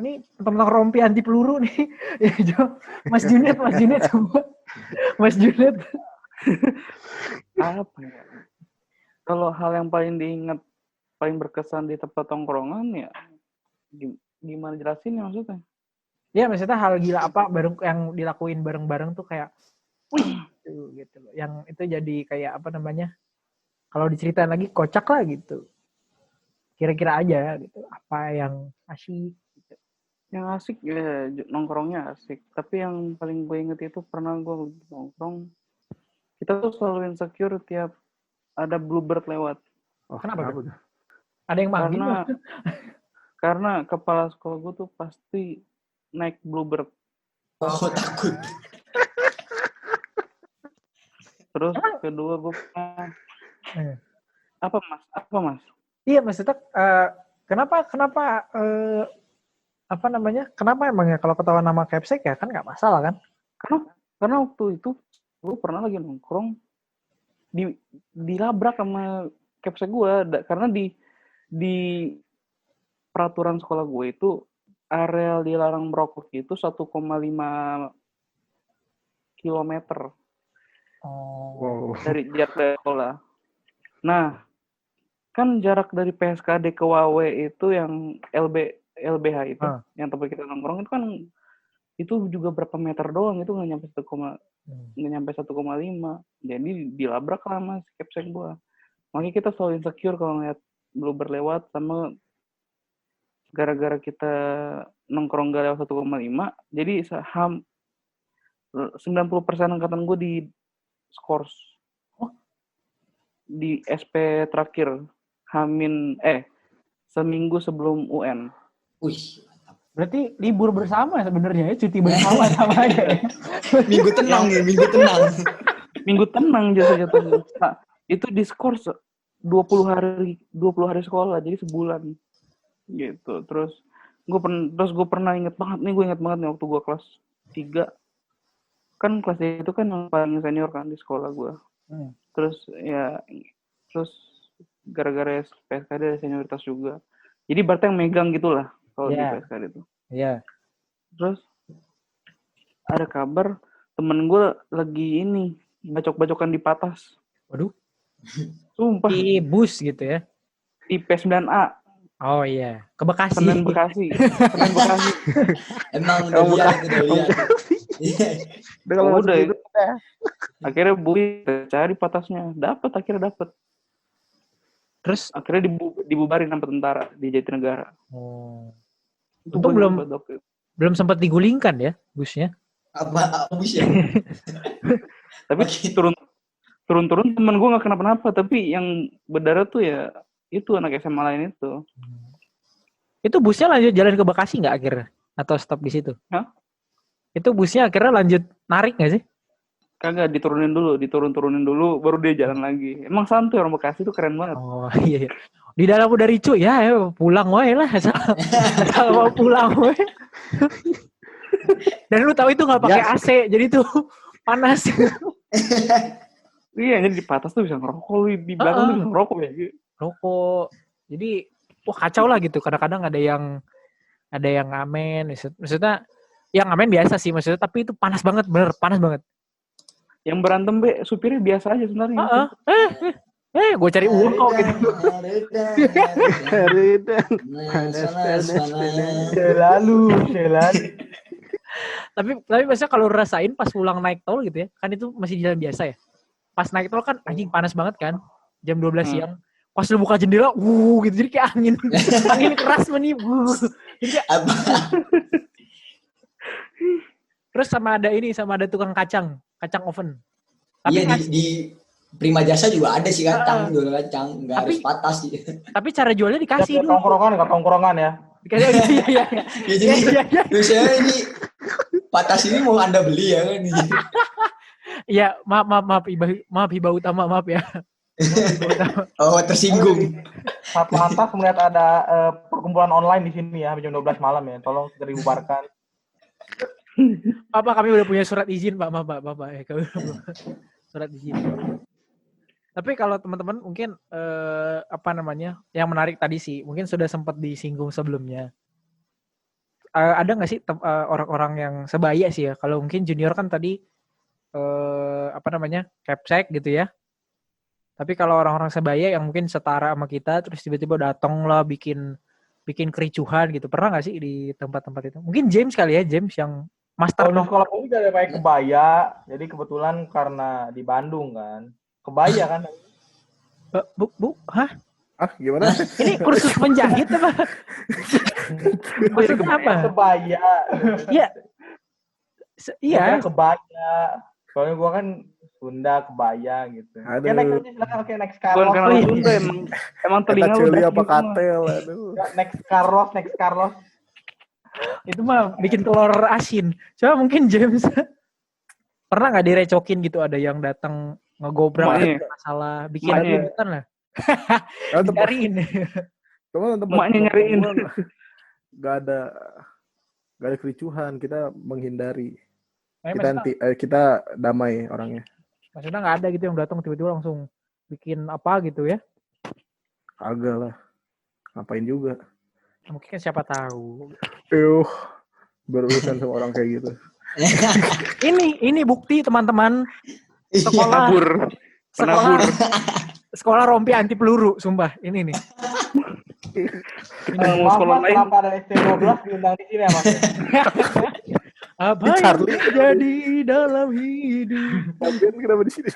Ini tentang rompi anti peluru nih. Mas Junet semua. Mas Junet. Apa ya? Kalau hal yang paling diingat, paling berkesan di tempat tongkrongan ya, gimana jelasinnya maksudnya? Ya maksudnya hal gila apa yang dilakuin bareng-bareng tuh kayak, wih, gitu loh. Yang itu jadi kayak apa namanya? Kalau diceritain lagi kocak lah gitu. Kira-kira aja gitu. Apa yang asik? Gitu. Yang asik ya nongkrongnya asik. Tapi yang paling gue inget itu pernah gue nongkrong. Kita tuh selalu insecure tiap ada bluebird lewat. Oh, kenapa? Ada yang manggil? Karena kepala sekolah gue tuh pasti naik bluebird. Oh takut. Terus kedua gue pernah Apa mas? Iya maksudnya kenapa apa namanya? Kenapa emangnya kalau ketahuan nama Capsek ya kan nggak masalah kan? Karena waktu itu gue pernah lagi nongkrong dilabrak sama Capsek gue karena di peraturan sekolah gue itu area dilarang merokok itu 1,5 kilometer dari jarak dari sekolah. Nah, kan jarak dari PSKD ke Wawe itu yang LBH itu, yang tempat kita nongkrong itu kan itu juga berapa meter doang, itu nggak nyampe 1,5. Jadi dilabrak lah mas Capsek gua. Makanya kita selalu insecure kalau ngeliat Bluebird lewat, sama gara-gara kita nongkrong gak lewat 1,5, jadi 90% angkatan gue di skors. Di SP terakhir seminggu sebelum UN. Wih, berarti libur bersama sebenarnya ya, cuti bersama sama aja. Minggu tenang. Minggu tenang jatuh-jatuhnya. Nah, itu diskors 20 hari sekolah, jadi sebulan. Gitu. Terus gue pernah inget banget nih waktu gue kelas 3. Kan kelas itu kan yang paling senior kan di sekolah gue. Terus gara-gara PSKD ada senioritas juga. Jadi berarti yang megang gitulah kalau di PSKD itu. Iya. Terus ada kabar temen gue lagi bacok-bacokan di Patas. Waduh. Sumpah. Di bus gitu ya. Di P9A. Oh iya. Ke Bekasi. Senen Bekasi. Emang udah lihat. Udah itu. Akhirnya cari Patasnya. Akhirnya dapet. Terus akhirnya dibubarin sama tentara di Jatinegara. Itu belum sempat digulingkan ya busnya. Apa busnya? Tapi turun temen gue nggak kenapa-napa, tapi yang berdarah tuh ya itu anak SMA lain itu. Itu busnya lanjut jalan ke Bekasi nggak akhirnya? Atau stop di situ? Hah? Itu busnya akhirnya lanjut narik nggak sih? Kagak, diturunin dulu, baru dia jalan lagi. Emang santuy orang Bekasi tuh keren banget. Oh iya. Di dalam udah ricu ya, pulang wae lah. Asal mau pulang wae. Dan lu tahu itu nggak pakai AC, jadi tuh panas. Iya, jadi di Patas tuh bisa ngerokok, lu di belakang tuh bisa ngerokok ya. Rokok. Jadi kacau lah gitu. Kadang-kadang ada yang ngamen. Maksudnya yang ngamen biasa sih maksudnya, tapi itu panas banget, bener panas banget. Yang berantem supirnya biasa aja sebenarnya. Gue cari uang kok gitu. Selalu. Tapi biasanya kalau rasain pas pulang naik tol gitu ya, kan itu masih jalan biasa ya. Pas naik tol kan anjing panas banget kan, jam 12 siang. Pas lu buka jendela, gitu, jadi kayak angin keras meniup. Terus sama ada tukang kacang oven. Tapi iya di Prima Jasa juga ada sih kacang, jual kacang, nggak harus Patas sih. Tapi cara jualnya dikasih dulu. Tongkrongan ya. Iya. Ya jadi biasanya ini Patas ini mau Anda beli ya kan? Iya, maaf Hibah Utama, maaf ya. Oh, tersinggung. Lantas melihat ada perkumpulan online di sini ya jam 12 malam ya. Tolong segera dibubarkan. Pak, kami udah punya surat izin, Pak. Maaf, Pak. Surat izin. Tapi kalau teman-teman mungkin yang menarik tadi sih, mungkin sudah sempat disinggung sebelumnya. Ada nggak sih orang-orang yang sebaya sih ya? Kalau mungkin junior kan tadi Capsek gitu ya. Tapi kalau orang-orang sebaya yang mungkin setara sama kita, terus tiba-tiba datang lah bikin kericuhan gitu. Pernah nggak sih di tempat-tempat itu? Mungkin James kali ya, James yang master. Kalau sekolah ini udah pakai kebaya, jadi kebetulan karena di Bandung kan, kebaya kan. Hah? Gimana? Ini kursus penjahit apa? Maksudnya apa? Kebaya. Iya. Iya. Kebaya. Soalnya gua kan Sunda, kebaya gitu. Aduh. Ya next Carlos. Bukan karena Sunda emang telinga lu apa katel, aduh. Next Carlos. Itu mah bikin telur asin. Coba mungkin James pernah nggak direcokin gitu, ada yang datang ngegobrak Emaknya. masalah, bikin Emaknya. keributan lah. Nyariin. Tempat Emaknya nyariin. Gak ada kericuhan, kita menghindari. Nah, Kita damai orangnya. maksudnya nggak ada gitu yang datang tiba-tiba langsung bikin apa gitu ya? Kagak lah. Ngapain juga. Mungkin kan siapa tahu. Berurusan sama orang kayak gitu. Ini bukti teman-teman. Sekolah Penabur. Sekolah rompi anti peluru, sumpah. Ini nih. Ketemu Maaf, sekolah Mas, lain. kenapa ada ST12 diundang di sini ya, Mas? Apa yang terjadi dalam hidup? Tapi kenapa di sini?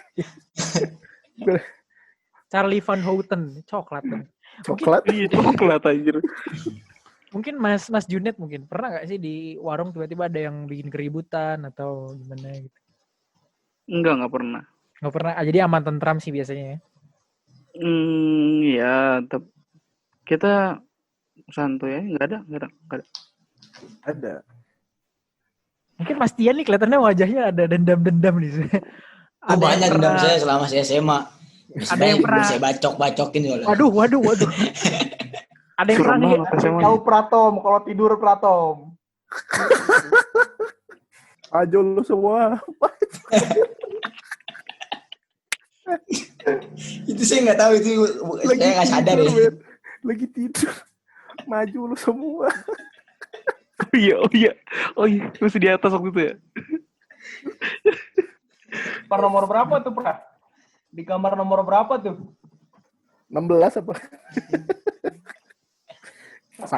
Charlie Van Houten, coklat dong. Coklat. Iya, coklat anjir. Mungkin Mas Junet mungkin pernah nggak sih di warung tiba-tiba ada yang bikin keributan atau gimana gitu? Enggak pernah. Nggak pernah. Jadi aman tentram sih biasanya ya. Ya, kita santuy ya, nggak ada. Ada. Mungkin Mas Tian nih kelihatannya wajahnya ada dendam-dendam nih. Ada banyak dendam saya selama saya SMA. Ada yang pernah saya bacok-bacokin soalnya. Waduh. Ada yang pernah nih. Tahu Pratom, kalau tidur Pratom. Ajo lu semua. Itu saya nggak tahu itu, saya nggak sadar ya. Lagi tidur. Maju lu semua. Oh iya, masih di atas waktu itu ya. Kamar nomor berapa tuh, Pra? Di kamar nomor berapa tuh? 16 apa?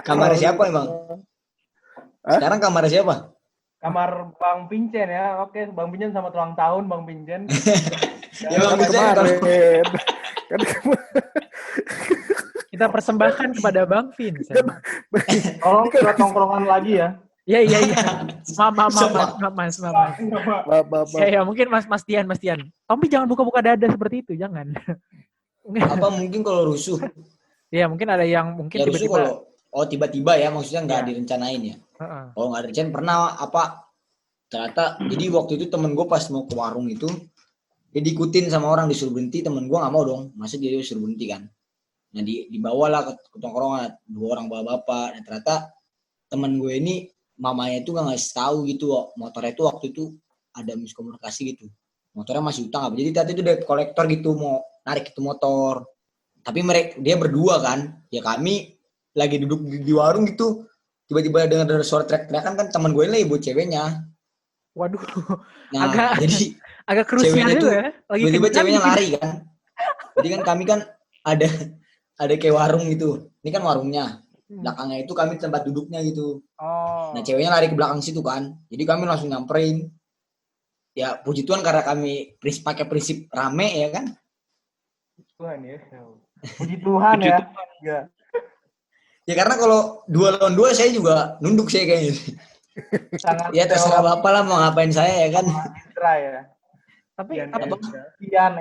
Kamar siapa emang? Sekarang kamar siapa? Kamar Bang Pincen ya. Oke, Bang Pincen sama ulang tahun Bang Pincen. Ya Bang Pincen kemarin. Kita persembahkan kepada Bang Vincent. Tolong kita tongkrongan lagi ya. Iya. Maaf, Mas. Ya, mungkin Mas Tian. Tommy jangan buka-buka dada seperti itu, jangan. Apa mungkin kalau rusuh? Ya, mungkin ada yang mungkin Ya rusuh tiba-tiba. kalau tiba-tiba ya, maksudnya nggak direncanain ya. Kalau nggak direncanain pernah ternyata jadi waktu itu temen gue pas mau ke warung itu dia diikutin sama orang, disuruh berhenti, temen gue nggak mau dong, masa dia disuruh berhenti kan. Nah dibawalah ke tongkrongan 2 orang bapak-bapak. Nah ternyata temen gue ini mamanya itu nggak ngasih tahu gitu, motornya itu waktu itu ada miskomunikasi gitu, motornya masih utang apa, jadi tadi itu debt kolektor gitu mau narik itu motor, tapi dia berdua kan, ya kami lagi duduk di warung gitu, tiba-tiba dengar suara teriak-teriakan kan, teman gue ini buat ceweknya. Waduh. Nah jadi agak krusial juga ya. Tiba-tiba ceweknya lari kan. Jadi kan kami kan ada kayak warung gitu. Ini kan warungnya. Belakangnya itu kami tempat duduknya gitu. Nah ceweknya lari ke belakang situ kan. Jadi kami langsung nyamperin. Ya puji Tuhan karena kami pakai prinsip rame ya kan. Tuhan ya. Puji Tuhan ya. Ya karena kalau 2 lawan 2 saya juga nunduk saya kayaknya. Sangat ya terserah Bapak lah mau ngapain saya ya kan. Ezra ya.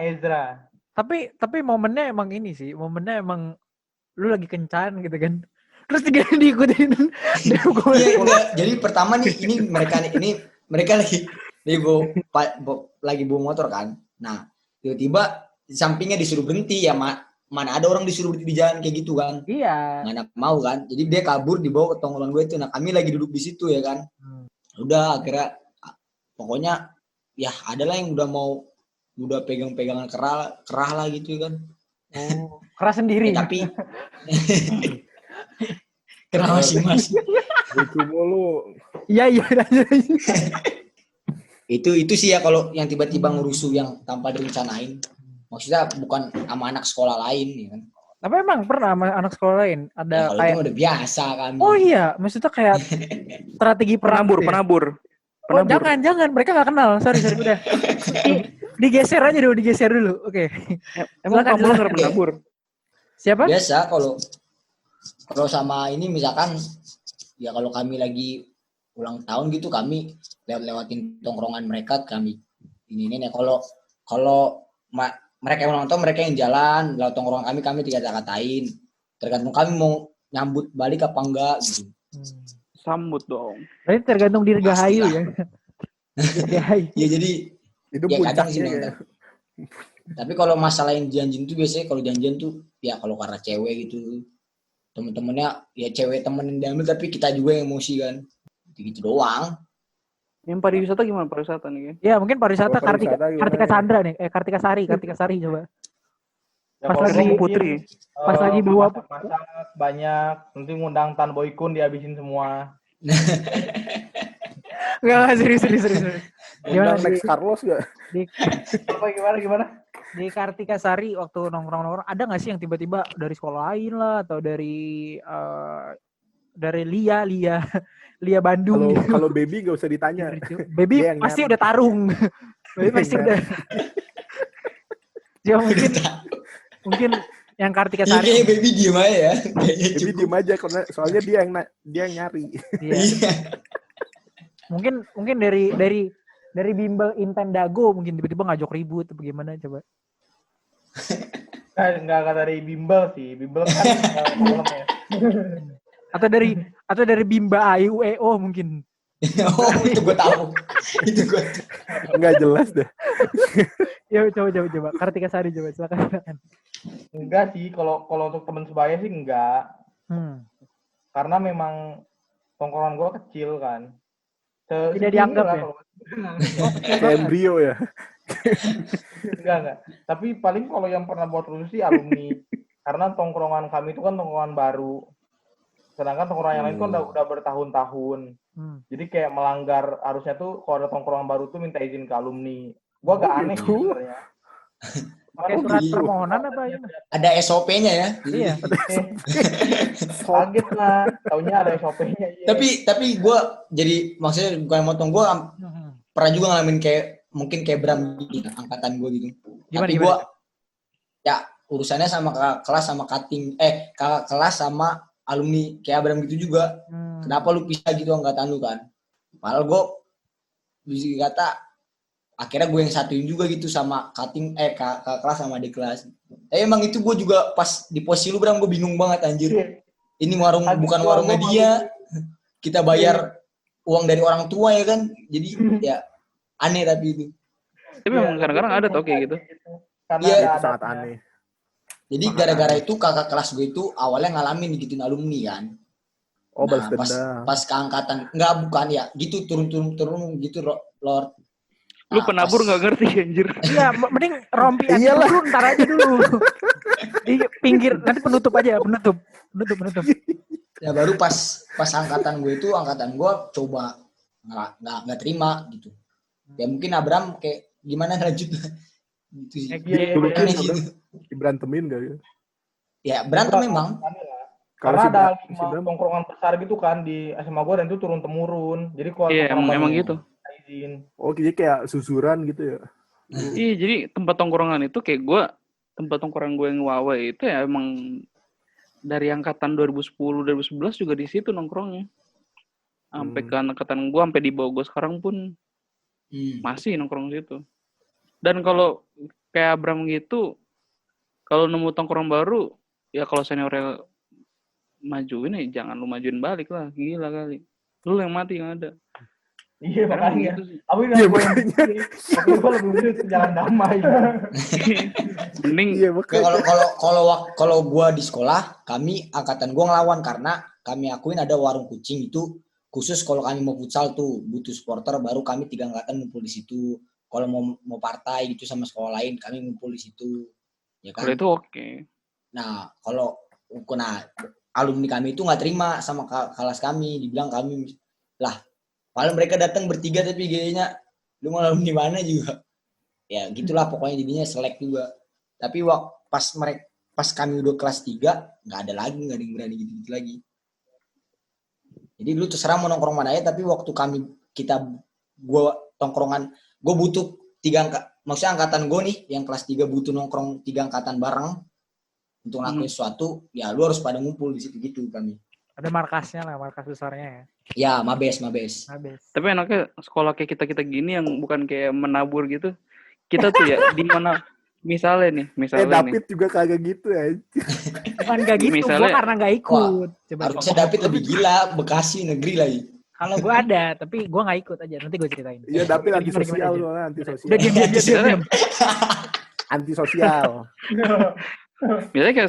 Ezra. Tapi momennya emang ini sih. Momennya emang lu lagi kencan gitu kan. Terus diikutin. Jadi pertama nih mereka lagi bawa motor kan. Nah, tiba-tiba di sampingnya disuruh berhenti ya, mana ada orang disuruh berhenti di jalan kayak gitu kan. Iya. Mana mau kan. Jadi dia kabur dibawa ke tongkrongan gue itu. Nah, kami lagi duduk di situ ya kan. Udah akhirnya pokoknya ya adalah yang udah pegang-pegangan kerah lah gitu kan. Kerah sendiri. Tapi kerah masing-masing. Itu mulu. Iya. Itu sih ya kalau yang tiba-tiba ngerusuh yang tanpa direncanain. Maksudnya bukan sama anak sekolah lain ya kan. Tapi emang pernah sama anak sekolah lain ada ya, kalau kayak itu udah biasa kan. Oh iya, maksudnya kayak strategi penabur. Oh, jangan, mereka nggak kenal. Sorry udah. Digeser aja dulu, Oke. Emang kamu nggak penabur? Siapa? Biasa kalau sama ini misalkan ya kalau kami lagi ulang tahun gitu kami lewatin tongkrongan mereka kami ini ya kalau mereka yang ulang tahun mereka yang jalan lewat tongkrongan kami tidak katain, tergantung kami mau nyambut balik apa enggak gitu. Sambut dong. Berarti tergantung Dirgahayu ya. Ya jadi itu ya puncaknya sih, ya. Tapi kalau masalah yang janjian tuh biasanya kalau janjian tuh ya kalau karena cewek gitu temen-temennya ya cewek temen yang diambil tapi kita juga yang emosi kan gitu doang. Yang pariwisata gimana pariwisata nih kan? Ya mungkin pariwisata Kartika ya? Chandra nih, Kartika Sari coba. Ya, Pas lagi Putri. Pas lagi bawa masak banyak, nanti ngundang Tan Boykun dihabisin semua. Enggak serius. Gimana Next Carlos gak? Gimana? Di Kartika Sari waktu nongkrong ada nggak sih yang tiba-tiba dari sekolah lain lah atau dari Lia Bandung? Kalau baby gak usah ditanya. Baby pasti udah tarung. Baby pasti udah. Ya mungkin yang Kartika Sari. Iya, baby diem aja ya. Baby diem aja karena soalnya dia yang nyari. Iya. Mungkin dari bimbel Intendago mungkin tiba-tiba ngajak ribut atau bagaimana coba? Enggak dari bimbel sih. Bimbel kan malam ya. Atau dari Bimba AIUEO mungkin. Oh, itu gue tahu. Enggak jelas dah. Ya coba. Kartika Sari coba silakan. Enggak sih, kalau untuk teman sebaya sih enggak. Karena memang tongkrongan gue kecil kan. Tidak dianggap ya? Kayak embrio ya? Enggak. Tapi paling kalau yang pernah buat rusuh sih alumni. Karena tongkrongan kami itu kan tongkrongan baru. Sedangkan tongkrongan yang lain kan udah bertahun-tahun. Jadi kayak melanggar, harusnya tuh kalau ada tongkrongan baru tuh minta izin ke alumni. Gua agak aneh sebenarnya. Pakai surat permohonan apa ya? Ada SOP-nya ya? Iya. Kaget lah, taunya ada SOP-nya. Iya. Tapi gue jadi maksudnya bukan motong gue pernah juga ngalamin mungkin kayak Bram di angkatan gue gitu. Tapi gue ya urusannya sama kakak kelas sama kakak kelas sama alumni kayak Abram gitu juga. Kenapa lu pisah gitu angkatan lu kan? Padahal gue bisa kata akhirnya gue yang satuin juga gitu sama kakak kelas sama adik kelas. Emang itu gue juga pas di posisi lu Bram gue bingung banget anjir. Ini bukan warungnya dia. Kita bayar uang dari orang tua ya kan. Jadi ya aneh tapi itu. Tapi memang kadang-kadang ada tau kayak gitu. Iya, itu sangat aneh. Jadi gara-gara itu kakak kelas gue itu awalnya ngalamin digituin alumni kan. Oh, balas dendam. Pas keangkatan, bukan ya, gitu turun gitu Lord. Lu penabur nggak ngerti anjir. Iya, mending rompi aja dulu, ntar aja dulu. Di pinggir, nanti penutup. Ya baru pas angkatan gue coba nggak terima gitu. Ya mungkin Abram kayak gimana lanjut gitu sih. Gitu. Diberantemin gak ya? Ya berantem memang. Karena ada 5 tongkrongan besar gitu kan di SMA gue dan itu turun temurun. Jadi kalau emang gitu. Oh, jadi kayak susuran gitu ya? Iya, jadi tempat tongkrongan itu kayak tempat tongkrongan gue yang Wawa itu ya emang dari angkatan 2010, 2011 juga di situ nongkrongnya. Sampai ke angkatan gue, sampai di bawah gue sekarang pun masih nongkrong situ. Dan kalau kayak Abram gitu, kalau nemu tongkrong baru, ya kalau seniornya majuin ya jangan lu majuin balik lah, gila kali. Lu yang mati yang ada. Iya makanya. Aku gue lebih milih jalan damai. Mending. Kalau gue di sekolah, kami angkatan gue ngelawan karena kami akuin ada warung kucing itu khusus kalau kami mau futsal tuh butuh supporter baru kami 3 angkatan ngumpul di situ. Kalau mau partai gitu sama sekolah lain kami ngumpul di situ. Ya kan? Kalau itu oke. Nah kalau alumni kami itu nggak terima sama kelas kami, dibilang kami lah. Padahal mereka datang bertiga tapi gayanya lu mau alumni mana juga. Ya gitulah pokoknya jadinya selek juga. Tapi pas kami udah kelas 3 nggak ada yang berani gitu lagi. Jadi lu terserah mau nongkrong mana aja tapi waktu gue tongkrongan gue butuh 3 maksudnya angkatan gue nih yang kelas 3 butuh nongkrong 3 angkatan bareng untuk ngelakuin sesuatu ya lu harus pada ngumpul di situ gitu kami. Ada markas besarnya ya. Ya, mabes. Tapi enaknya sekolah kayak kita gini yang bukan kayak menabur gitu. Kita tuh ya di mana misalnya David juga kagak gitu ya. Bukan kayak gitu, gue karena nggak ikut. Harusnya David lebih gila, Bekasi negeri lagi. Kalau gue ada, tapi gue nggak ikut aja. Nanti gue ceritain. Iya, David antisosial soalnya, antisosial. Udah diam. Antisosial. Misalnya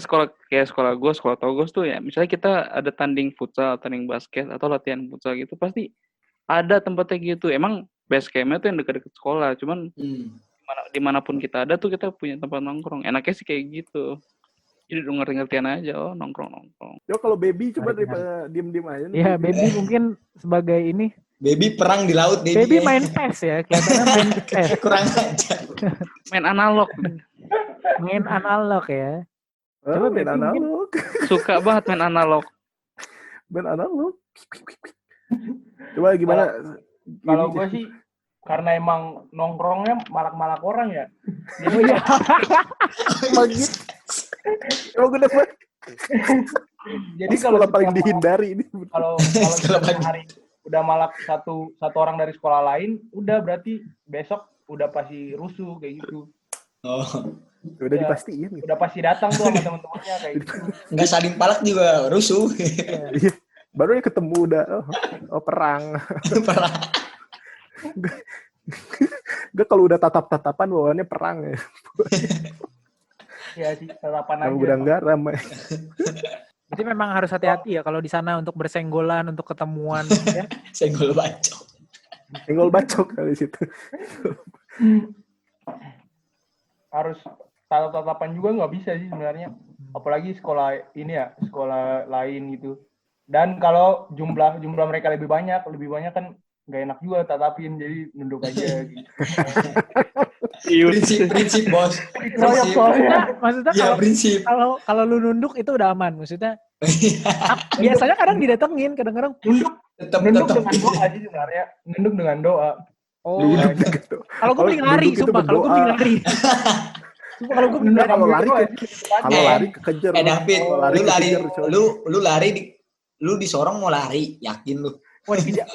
kayak sekolah gue, sekolah Togos tuh ya, misalnya kita ada tanding futsal, tanding basket, atau latihan futsal gitu, pasti ada tempatnya gitu. Emang base campnya tuh yang dekat-dekat sekolah, cuman dimanapun kita ada tuh kita punya tempat nongkrong. Enaknya sih kayak gitu. Jadi ngerti-ngertian aja, nongkrong. Yo kalau baby coba daripada diem-diem aja. Iya, baby mungkin sebagai ini. Baby perang di laut, Baby main PES ya, kelihatannya main PES. Kurang aja. Main analog. Main analog ya. Coba main analog. Suka banget main analog. Main analog. Coba gimana? Kalau gue sih karena emang nongkrongnya malak-malak orang ya. Oh iya. Magit. Emang gue dapat. Jadi kalau paling dihindari ini. Kalau hari udah malak satu orang dari sekolah lain, udah berarti besok udah pasti rusuh kayak gitu. Oh. Udah dipastiin. Udah pasti datang tuh sama teman-temannya kayak gitu. Nggak saling palak juga rusuh. Baru ya ketemu udah perang. Perang. Gak kalau udah tatap-tatapan bawaannya perang ya. Ya sih, tatapan aja. Udah garam. Jadi memang harus hati-hati ya kalau di sana untuk bersenggolan, untuk ketemuan ya. Senggol bacok. Senggol bacok kali situ. Harus tatap-tatapan juga nggak bisa sih sebenarnya. Apalagi sekolah ini ya, sekolah lain gitu. Dan kalau jumlah mereka lebih banyak kan nggak enak juga tatapin, jadi nunduk aja gitu. prinsip bos. Maksudnya ya, prinsip. Kalau lu nunduk itu udah aman, maksudnya. Biasanya kadang didatengin, kadang-kadang nunduk dengan doa sih sebenarnya. Nunduk dengan doa. Oh. Kalau gue mending lari, sumpah. Kalau gue mending lari. Kalau gue mending lari. Kalau lari kekejar. David, lu lari lu disorong mau lari, yakin lu?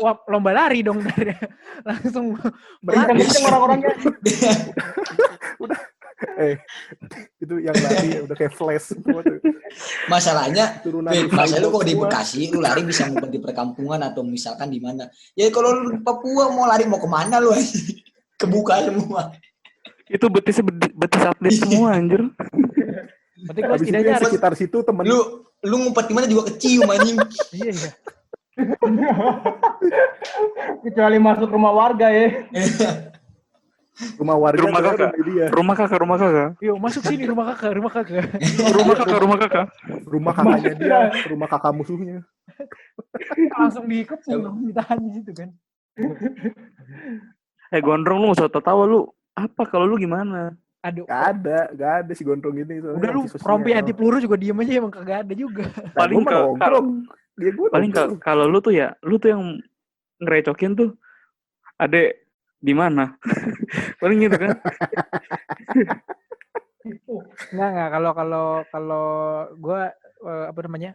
Wah, lomba lari dong. Langsung berlari orang-orangnya. Udah. Itu yang lari udah kayak flash. Masalahnya, masa lu kok di Bekasi, lu lari bisa ngumpet di perkampungan atau misalkan di mana? Ya kalau lu di Papua mau lari mau kemana lu? Kebuka semua. Itu betis atlet semua anjir. Berarti kalau setidaknya sekitar situ temen lu ngumpet di mana juga kecium anjing. Iya. Kecuali masuk rumah warga ya. Rumah warga. Rumah kakak. Yuk masuk sini rumah kakak. Rumah kakak. Rumah kakaknya dia, rumah kakak musuhnya. Langsung dikepung, ditahan di situ kan. Gondrong lu usah tawa lu. Apa kalau lu gimana? Aduh. Gak ada si gondrong ini. Udah lu rompi anti peluru juga diem aja, emang kagak ada juga. Paling kalau lu tuh yang ngerecokin tuh adek di mana? Paling gitu kan. Enggak kalau gue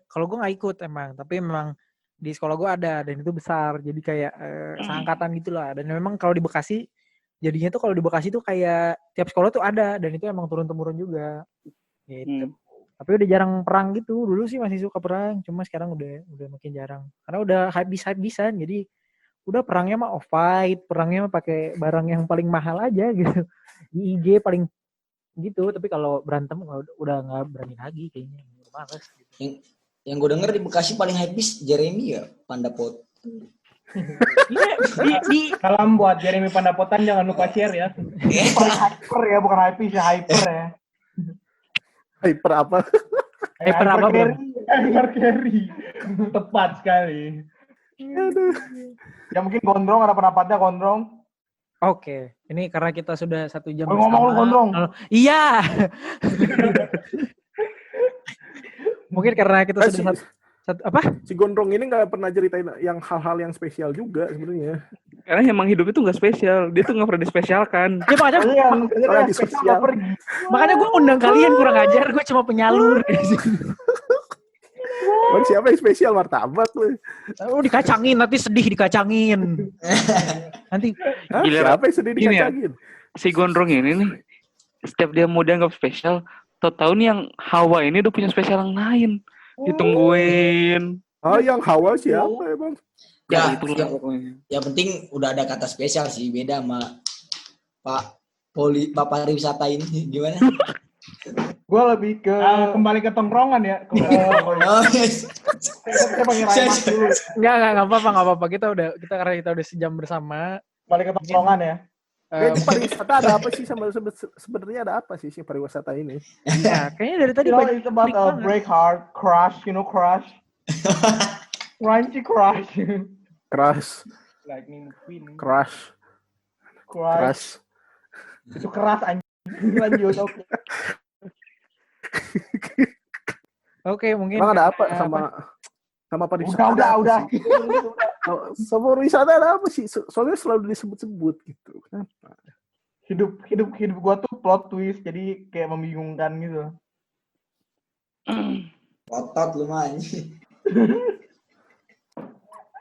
kalau gue nggak ikut emang, tapi memang di sekolah gue ada dan itu besar, jadi kayak seangkatan gitulah. Dan memang kalau di Bekasi jadinya tuh kalau di Bekasi tuh kayak tiap sekolah tuh ada, dan itu emang turun-temurun juga gitu. Tapi udah jarang perang gitu. Dulu sih masih suka perang, cuma sekarang udah makin jarang. Karena udah habis-habisan, jadi udah perangnya mah off-fight, perangnya mah pakai barang yang paling mahal aja gitu. Di IG paling gitu, tapi kalau berantem udah nggak berani lagi kayaknya. Males gitu. Yang gue denger di Bekasi paling habis Jeremy ya, Pandapot. Salam buat Jeremy Pandapotan, jangan lupa share ya. Hyper ya, bukan hype sih, hyper ya. Hyper apa? Hyper carry. Tepat sekali. Aduh. Ya mungkin gondrong, ada pendapatnya gondrong. Oke, ini karena kita sudah 1 jam bersama. Ngomong lu gondrong. Iya. Mungkin karena kita sudah apa? Si gondrong ini nggak pernah ceritain yang hal-hal yang spesial juga sebenarnya. Karena emang hidup itu nggak spesial, dia tuh nggak pernah dispesialkan. Ya makanya gue undang kalian, kurang ajar, gue cuma penyalur. Bang, siapa yang spesial? Martabak lu. Dikacangin, nanti sedih dikacangin. Nanti siapa yang sedih dikacangin? Si gondrong ini nih, setiap dia mau dianggap spesial, tahu nih yang Hawa ini udah punya spesial yang lain. Ditungguin. Yang Hawa siapa emang? Ya, yang penting udah ada kata spesial sih, beda sama Pak pariwisata ini gimana? Gue lebih ke kembali ke tongkrongan ya. Kita panggil Raymas dulu. Enggak apa-apa. Karena kita udah sejam bersama. Kembali ke tongkrongan ya. Itu pariwisata ada apa sih sebenarnya ada apa sih pariwisata ini? Ya, kayaknya dari tadi It's about break heart, crush, crush. Crunchy crush. Crush. Lightning McQueen. Crush. Itu keras anjing. Lanjut oke. Oke, mungkin Emang ada apa sama pariwisata? Udah. Sama pariwisata ada apa sih? Soalnya selalu disebut-sebut gitu. Kenapa? Hidup gua tuh plot twist, jadi kayak membingungkan gitu. Otot lu mah anjing.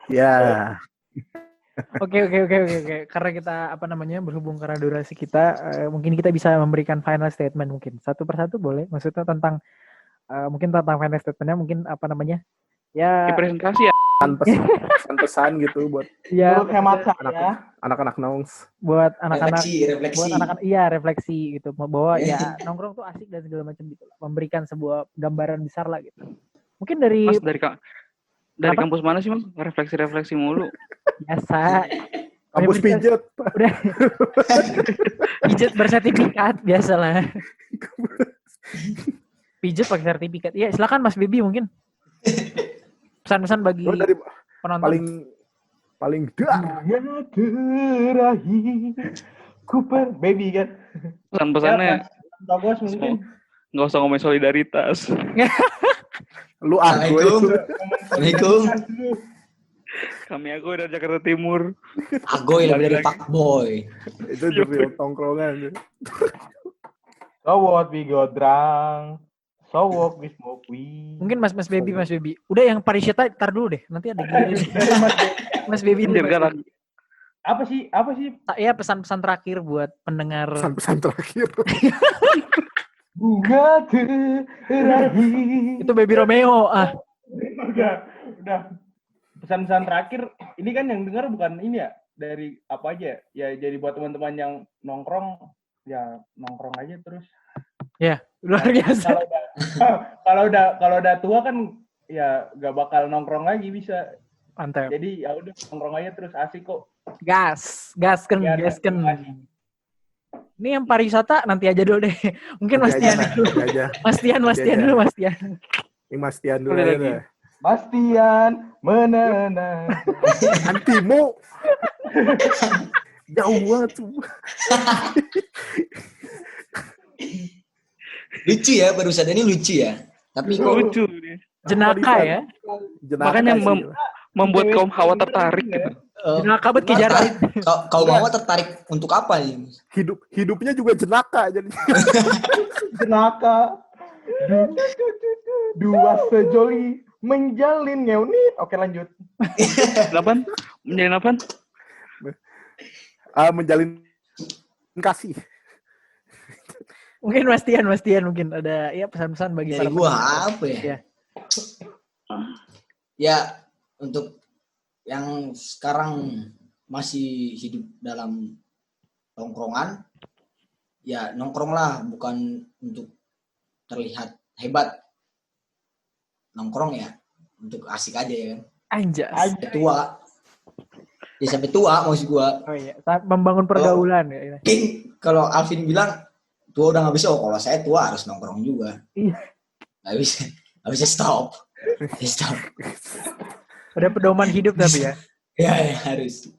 Ya. Oke. Karena kita berhubung karena durasi kita, mungkin kita bisa memberikan final statement mungkin satu persatu boleh. Maksudnya tentang mungkin tentang final statementnya mungkin ya presentasi ya. Pesan gitu buat hemat saya. Anak-anak nongs. Buat anak-anak refleksi. Buat anak-anak refleksi gitu. Bahwa ya nongkrong tuh asik dan segala macam gitu. Memberikan sebuah gambaran besar lah gitu. Mungkin dari Mas dari kampus mana sih Mas? Refleksi mulu. Biasa. Kampus pijat. Udah. Pijat bersertifikat biasalah. Pijat pakai sertifikat. Ya, silakan Mas Bibi mungkin. Pesan-pesan bagi penonton. Paling terakhir Cooper baby kan. Pesan-pesannya bagus mungkin. Nggak usah ngomongin solidaritas. Lu Assalamualaikum. Kami Agoy dari Jakarta Timur. Agoy lebih dari fuckboy. Itu dari tongkrongan. So what we go drunk. So what we smoke weed. Mungkin Mas Baby. Udah yang pariwisata tar dulu deh. Nanti ada gini. Mas Baby dulu. Apa sih? Ya pesan-pesan terakhir buat pendengar. Pesan terakhir. Bunga terakhir. Itu Baby Romeo. Udah. Pesan-pesan terakhir. Ini kan yang dengar bukan ini ya. Dari apa aja. Ya jadi buat teman-teman yang nongkrong. Ya nongkrong aja terus. Ya luar biasa. Kalau udah tua kan ya gak bakal nongkrong lagi bisa. Mantap. Jadi ya udah nongkrong aja terus asik kok. Gaskan. Ini yang pariwisata nanti aja dulu deh. Mungkin Mas Tian dulu. Mas Tian dulu. Ini Mas Tian dulu aja. Mas Tian menenang. Antimu. Jauh banget tuh. Lucu ya, pariwisata ini lucu ya. Tapi kok lucu. Jenaka ya. Makanya membuat kaum hawa tertarik gitu. Jenaka buat kejar. Kau mau tertarik untuk apa nih? Hidupnya juga jenaka jadi. Jenaka. Dua sejoli menjalin ngeunit. Oke lanjut. Apaan? Menjalin apaan? Menjalin kasih. Mungkin Mas Tian mungkin ada ya pesan-pesan bagi dari gua apa ya? Ya untuk yang sekarang masih hidup dalam nongkrongan, ya nongkronglah bukan untuk terlihat hebat. Nongkrong ya untuk asik aja ya kan. Anjas. Tua. Ya sampai tua maksud gua. Oh iya, membangun pergaulan ya. Mungkin kalau Alvin bilang tua udah nggak bisa, kalau saya tua harus nongkrong juga. Iya. Nggak bisa stop. Udah pedoman hidup tapi ya. Ya harus.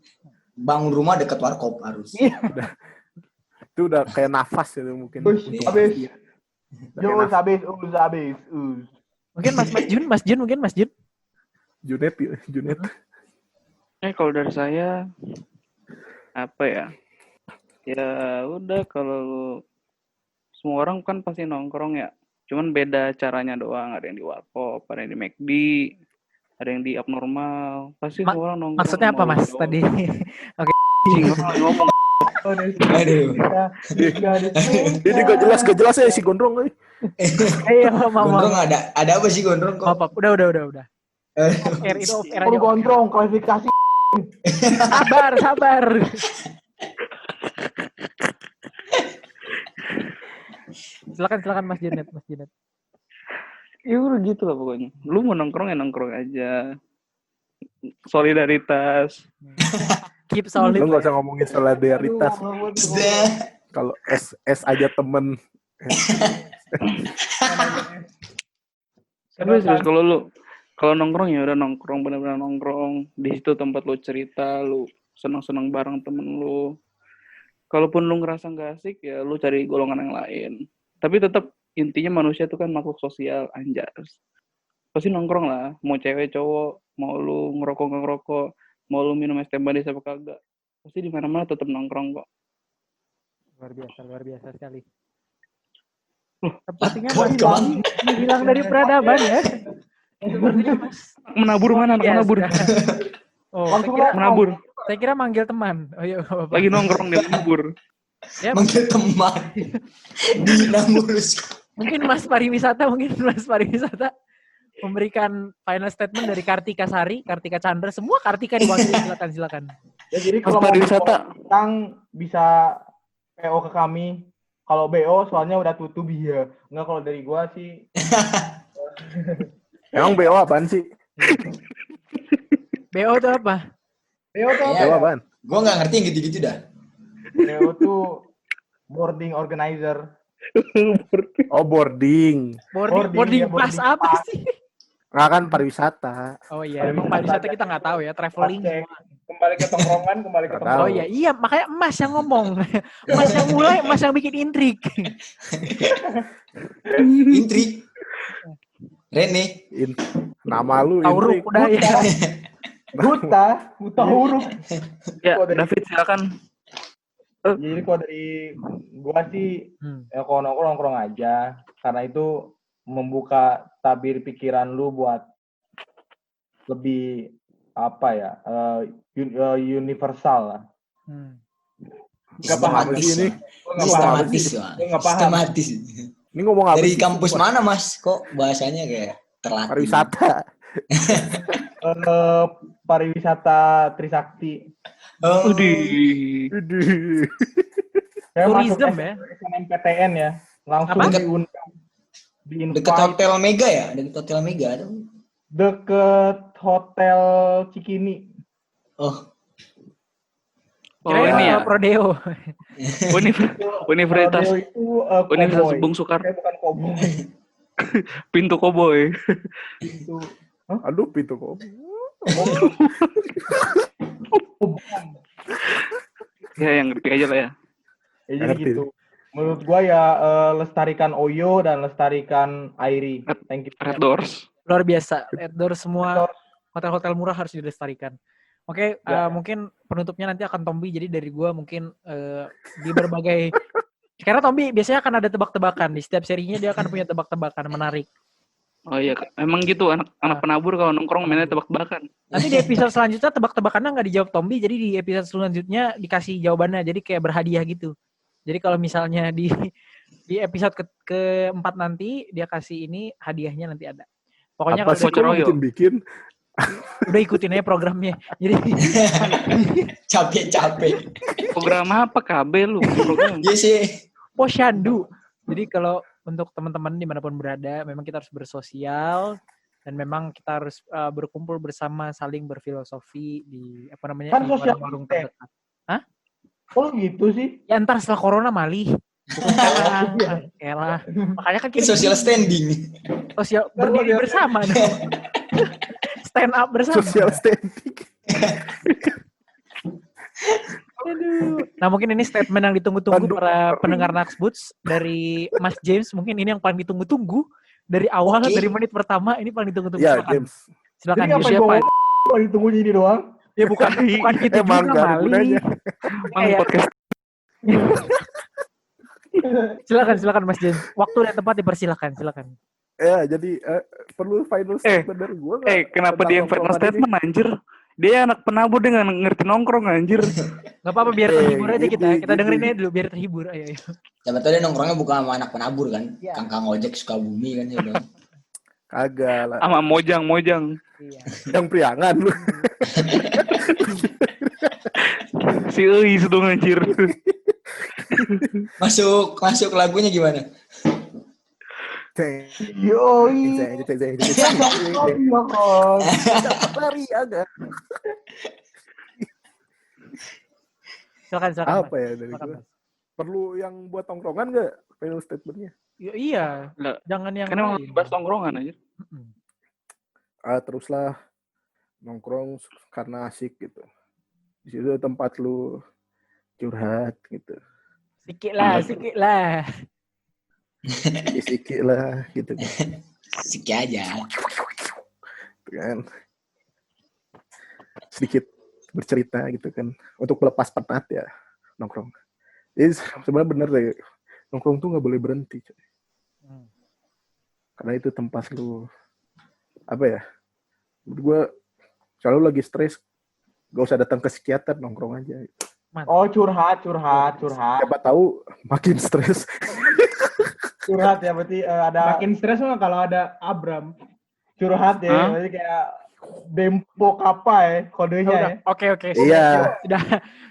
Bangun rumah dekat warkop harus. Itu udah kayak nafas itu mungkin. Habis. Habis. Mungkin Mas Jun. Junet. Kalau dari saya apa ya? Ya udah kalau semua orang kan pasti nongkrong ya. Cuman beda caranya doang. Ada yang di warkop, ada yang di McD, ada yang di abnormal. Pasti semua orang nongkrong. Maksudnya apa Mas tadi? Oke. Ngomong. Aduh. Ini gak jelas ya si Gondrong. Gondrong ada apa sih Gondrong kok? Udah. Itu off air aja. Gondrong klarifikasi. Sabar. Silakan Mas Janet. Ya udah gitu lah pokoknya. Lu mau nongkrong ya nongkrong aja. Solidaritas. Keep solid. Lu nggak usah ngomongin solidaritas. Kalau S aja temen. Tapi serius kalau nongkrong ya udah nongkrong, benar-benar nongkrong. Di situ tempat lu cerita, lu senang-senang bareng temen lu. Kalaupun lu ngerasa nggak asik ya lu cari golongan yang lain. Tapi tetap intinya manusia itu kan makhluk sosial, anjas. Pasti nongkrong lah, mau cewek cowok, mau lu ngerokok nggak ngerokok, mau lu minum es teh manis apa kagak, pasti di mana-mana tetap nongkrong kok. Luar biasa sekali. Sepertinya Mas hilang dari peradaban ya. Sepertinya Mas Menabur mana? Menabur. Oh, menabur. Saya kira manggil teman. Oh iya, Bapak. Lagi nongkrong di menabur. Ya, manggil teman. Dinamurus. Mungkin Mas pariwisata memberikan final statement dari Kartika Sari, Kartika Chandra, semua Kartika diwakili. Silakan. Ya, jadi kalau pariwisata Kang bisa PO ke kami. Kalau BO soalnya udah tutup ya. Enggak, kalau dari gua sih. Emang BO apaan sih? BO itu apa? BO itu apa? BO apaan? Gua nggak ngerti yang gitu-gitu dah. BO tuh boarding organizer. Oh, boarding Pass apa sih? Nggak kan pariwisata. Oh iya, emang pariwisata kita nggak tahu ya, traveling. Kembali ke tongkrongan. Oh iya, makanya Mas yang ngomong. Mas yang mulai, Mas yang bikin intrik. Intrik. Rene. Nama lu Tauruk udah ya. Buta huruf. Ya, David silakan. Jadi kalau dari gua sih ya kalau nongkrong aja, karena itu membuka tabir pikiran lu buat lebih apa ya, universal lah. Gak paham ini. Sistematis. Ini ngomong apa dari sih? Kampus mana Mas? Kok bahasanya kayak terlatih? Pariwisata. Pariwisata Trisakti. Oh. Tourism ya. SNMPTN ya. Langsung diundang. Dekat Hotel Mega ya? Dekat Hotel Mega tuh. Deket Hotel Cikini. Oh ini ya. Prodeo. Universitas Bung Soekarno. Bukan Koboy. Pintu Koboy. Aduh, pintu Koboy. Ya yang ngerti aja lah ya. Jadi gitu. Menurut gua ya lestarikan Oyo dan lestarikan Airi. Thank you. Red Doors. Luar biasa. Red Doors semua hotel-hotel murah harus dilestarikan. Oke, mungkin penutupnya nanti akan Tombi. Jadi dari gua mungkin di berbagai karena Tombi biasanya akan ada tebak-tebakan di setiap serinya, dia akan punya tebak-tebakan menarik. Oh iya, emang gitu anak penabur kalau nongkrong mainnya tebak-tebakan. Nanti di episode selanjutnya tebak-tebakannya nggak dijawab Tombi, jadi di episode selanjutnya dikasih jawabannya, jadi kayak berhadiah gitu. Jadi kalau misalnya di episode keempat nanti dia kasih ini hadiahnya nanti ada. Pokoknya apa kalau sih bikin udah ikutin aja programnya. Jadi capek. Program apa KB lu? Program. Iya sih. Posyandu. Jadi kalau untuk teman-teman dimanapun berada, memang kita harus bersosial dan memang kita harus berkumpul bersama, saling berfilosofi di kan warung terdekat. Hah? Oh gitu sih? Ya ntar setelah corona malih. Elah. Makanya kan kita social standing. Sosial berdiri bersama. Stand up bersama. Social standing. Aduh. Nah mungkin ini statement yang ditunggu-tunggu para pendengar Naksbuds dari Mas James. Mungkin ini yang paling ditunggu-tunggu dari awal, dari menit pertama ini paling ditunggu-tunggu. Ya, James. Silakan. Jadi siapa? Paling ditunggu ini doang. Ya bukan gitu emang juga kali. Podcast. Silakan Mas James. Waktu dan tempat dipersilakan, silakan. Ya, jadi perlu final statement dari gue. Kenapa dia yang final statement anjir? Dia anak penabur dengan ngerti nongkrong anjir. Gak apa-apa biar terhibur aja kita dengerin aja dulu biar terhibur. Ayo. Siapa tahu dia nongkrongnya bukan sama anak penabur kan? Ya. Kang ojek Sukabumi kan ya dong. Kagak lah. Sama Mojang. Iya. Yang Priangan lu. Si Eis dong anjir. Masuk lagunya gimana? Yoi. Lari agak. Silakan. Apa ya dari gue? Perlu yang buat tongkrongan nggak? Final statementnya? Iya. Jangan yang kan emang bahas tongkrongan aja. Teruslah nongkrong karena asik gitu. Di situ tempat lu curhat gitu. Sikit lah. Sikit lah gitu kan. Sikit aja. Kan. Sedikit bercerita gitu kan. Untuk melepas penat ya nongkrong. Jadi sebenarnya bener deh. Nongkrong tuh nggak boleh berhenti. Karena itu tempat lu apa ya? Menurut gue kalau lagi stres gak usah datang ke psikiater, nongkrong aja. Oh, curhat. Siapa tahu makin stres. Curhat ya berarti ada makin stres mah kalau ada Abram. Curhat ya, berarti kayak Dempo apa ya kodenya ya. Oke. Iya.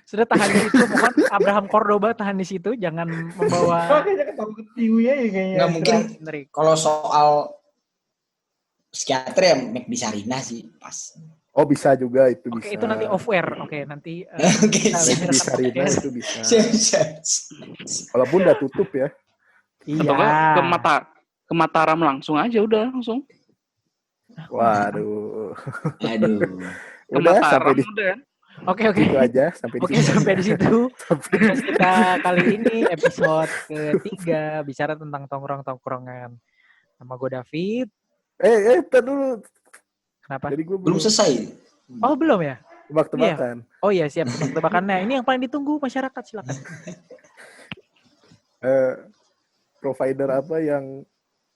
Sudah tahan di situ. Mohon Abraham Cordoba tahan di situ, jangan membawa. Kayaknya ketawa ketiwi ya kayaknya. Nggak mungkin kalau soal psikiater ya bisa Rina sih pas. Oh bisa juga itu Oke, bisa. itu nanti off-air. Oke, nanti bisa Rina itu bisa. Walaupun udah tutup ya. Iya. Atau ke Mataram langsung aja udah langsung. Waduh. Aduh. Udah sampai di udah. Oke. Itu aja Sampai di situ. Podcast kita kali ini episode ketiga bicara tentang tongkrong-tongkrongan. Nama gue David. Tar dulu. Kenapa? Jadi gue Belum selesai. Oh, belum ya? Tebak-tebakan. Iya. Oh iya, siap tebak-tebakannya. Ini yang paling ditunggu masyarakat, silakan. Provider apa yang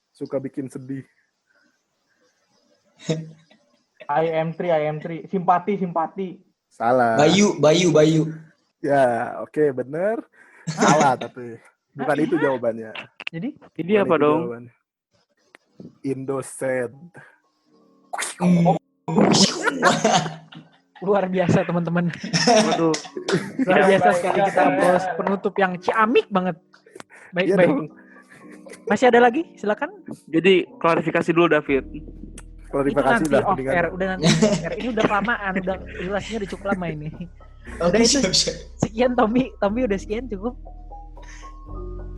suka bikin sedih? IM3 simpati. Salah. Bayu. Ya, oke, bener. Salah tapi bukan itu jawabannya. Jadi apa dong? Jawabannya. Indosat. Luar biasa teman-teman. Waduh. Luar biasa sekali kita bos penutup yang ciamik banget. Baik. Dong. Masih ada lagi? Silakan. Jadi klarifikasi dulu David. Klarifikasi itu nanti off air. Udah nanti off air. Ini udah kelamaan, udah durasinya udah cukup lama ini. Udah itu sekian Tommy udah sekian cukup.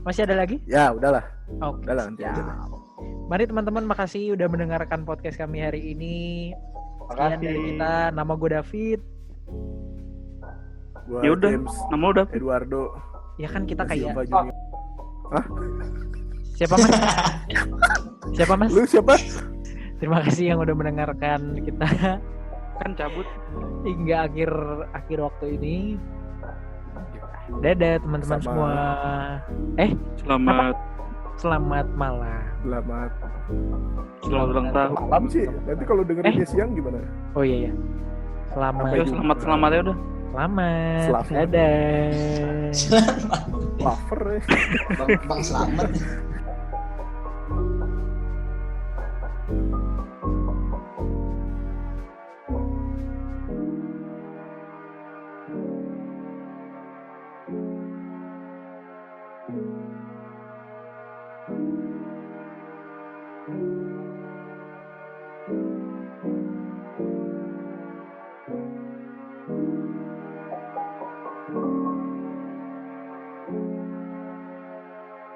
Masih ada lagi? Ya, udahlah. Oke. Udahlah nanti aja. Mari teman-teman, makasih udah mendengarkan podcast kami hari ini. Sekian dari kita. Nama gue David. Ya udah, nama udah Eduardo. Ya kan kita kayak. Hah? Siapa Mas? Lu siapa? Terima kasih yang udah mendengarkan kita kan cabut hingga akhir waktu ini. Dadah teman-teman semua. Selamat malam. Selamat ulang tahun. Malam sih. Nanti kalau dengerinnya siang gimana? Oh iya. Selamat ya udah. Selamat. Dadah. Selamat. Wafer ya. Bang selamat.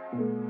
Thank you.